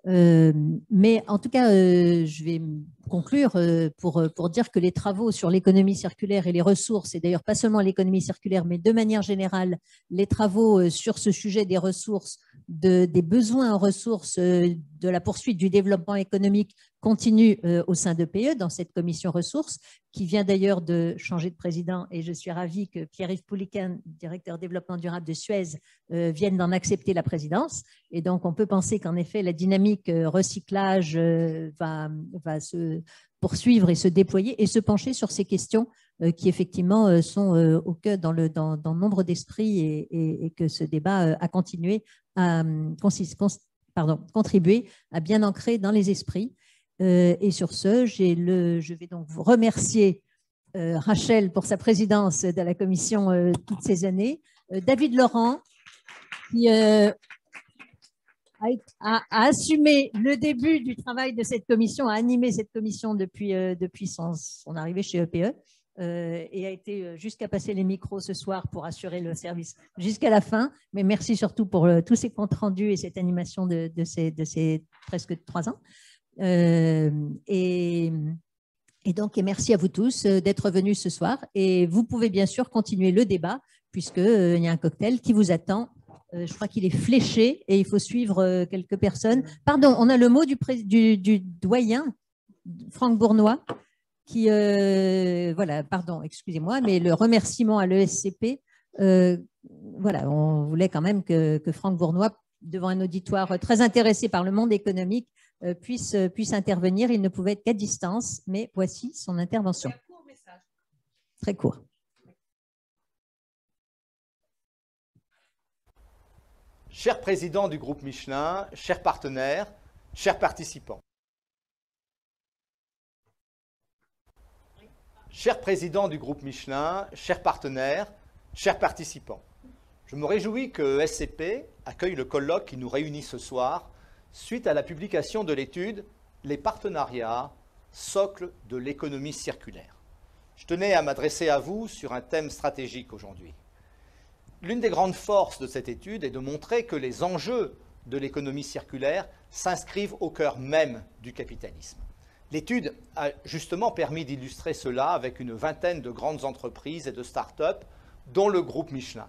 Mais en tout cas, je vais conclure pour dire que les travaux sur l'économie circulaire et les ressources, et d'ailleurs pas seulement l'économie circulaire, mais de manière générale, les travaux sur ce sujet des ressources, des besoins en ressources, de la poursuite du développement économique continuent au sein de PE, dans cette commission ressources, qui vient d'ailleurs de changer de président, et je suis ravie que Pierre-Yves Pouliken, directeur développement durable de Suez, vienne d'en accepter la présidence. Et donc, on peut penser qu'en effet, la dynamique recyclage va se poursuivre et se déployer et se pencher sur ces questions qui effectivement sont au cœur dans nombre d'esprits et que ce débat a continué à contribuer à bien ancrer dans les esprits. Et sur ce, je vais donc vous remercier Rachel pour sa présidence de la commission toutes ces années, David Laurent qui a assumé le début du travail de cette commission, a animé cette commission depuis son arrivée chez EPE et a été jusqu'à passer les micros ce soir pour assurer le service jusqu'à la fin. Mais merci surtout pour tous ces comptes rendus et cette animation de ces presque 3 ans. Et merci à vous tous d'être venus ce soir. Et vous pouvez bien sûr continuer le débat puisqu'il y a un cocktail qui vous attend. Je crois qu'il est fléché et il faut suivre quelques personnes. Pardon, on a le mot du doyen, Franck Bournois, qui, voilà, pardon, excusez-moi, mais le remerciement à l'ESCP, voilà, on voulait quand même que Franck Bournois, devant un auditoire très intéressé par le monde économique, puisse intervenir. Il ne pouvait être qu'à distance, mais voici son intervention. Très court. Cher président du groupe Michelin, chers partenaires, chers participants. Cher président du groupe Michelin, chers partenaires, chers participants. Je me réjouis que SCP accueille le colloque qui nous réunit ce soir suite à la publication de l'étude « Les partenariats, socle de l'économie circulaire ». Je tenais à m'adresser à vous sur un thème stratégique aujourd'hui. L'une des grandes forces de cette étude est de montrer que les enjeux de l'économie circulaire s'inscrivent au cœur même du capitalisme. L'étude a justement permis d'illustrer cela avec une vingtaine de grandes entreprises et de start-up, dont le groupe Michelin.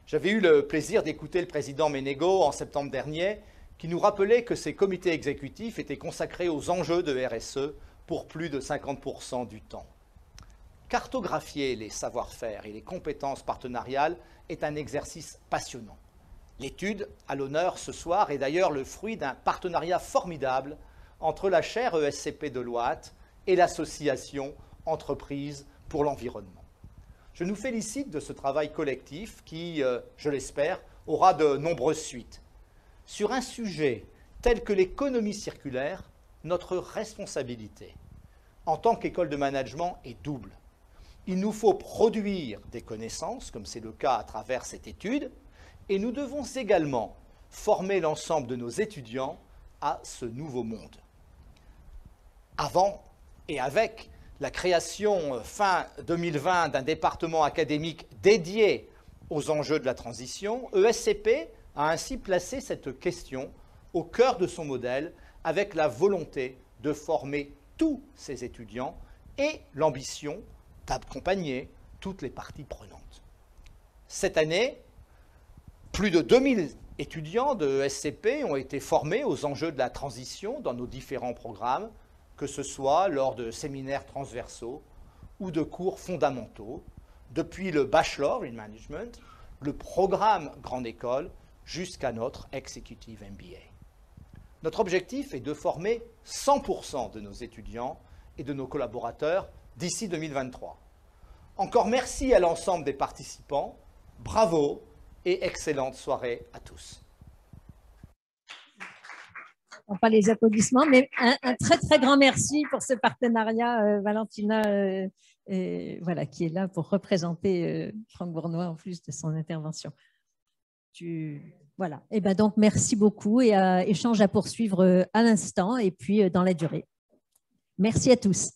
J'avais eu le plaisir d'écouter le président Ménégo en septembre dernier, qui nous rappelait que ces comités exécutifs étaient consacrés aux enjeux de RSE pour plus de 50% du temps. Cartographier les savoir-faire et les compétences partenariales est un exercice passionnant. L'étude à l'honneur ce soir est d'ailleurs le fruit d'un partenariat formidable entre la chaire ESCP Deloitte et l'association Entreprises pour l'environnement. Je nous félicite de ce travail collectif qui, je l'espère, aura de nombreuses suites. Sur un sujet tel que l'économie circulaire, notre responsabilité en tant qu'école de management est double. Il nous faut produire des connaissances, comme c'est le cas à travers cette étude, et nous devons également former l'ensemble de nos étudiants à ce nouveau monde. Avant et avec la création fin 2020 d'un département académique dédié aux enjeux de la transition, ESCP a ainsi placé cette question au cœur de son modèle avec la volonté de former tous ses étudiants et l'ambition d'accompagner toutes les parties prenantes. Cette année, plus de 2000 étudiants de ESCP ont été formés aux enjeux de la transition dans nos différents programmes, que ce soit lors de séminaires transversaux ou de cours fondamentaux, depuis le Bachelor in Management, le programme Grande École, jusqu'à notre Executive MBA. Notre objectif est de former 100% de nos étudiants et de nos collaborateurs d'ici 2023. Encore merci à l'ensemble des participants, bravo et excellente soirée à tous. Pas les applaudissements, mais un très très grand merci pour ce partenariat, Valentina, voilà, qui est là pour représenter Franck Bournois en plus de son intervention. Voilà. Et ben donc merci beaucoup et échange à poursuivre à l'instant et puis dans la durée. Merci à tous.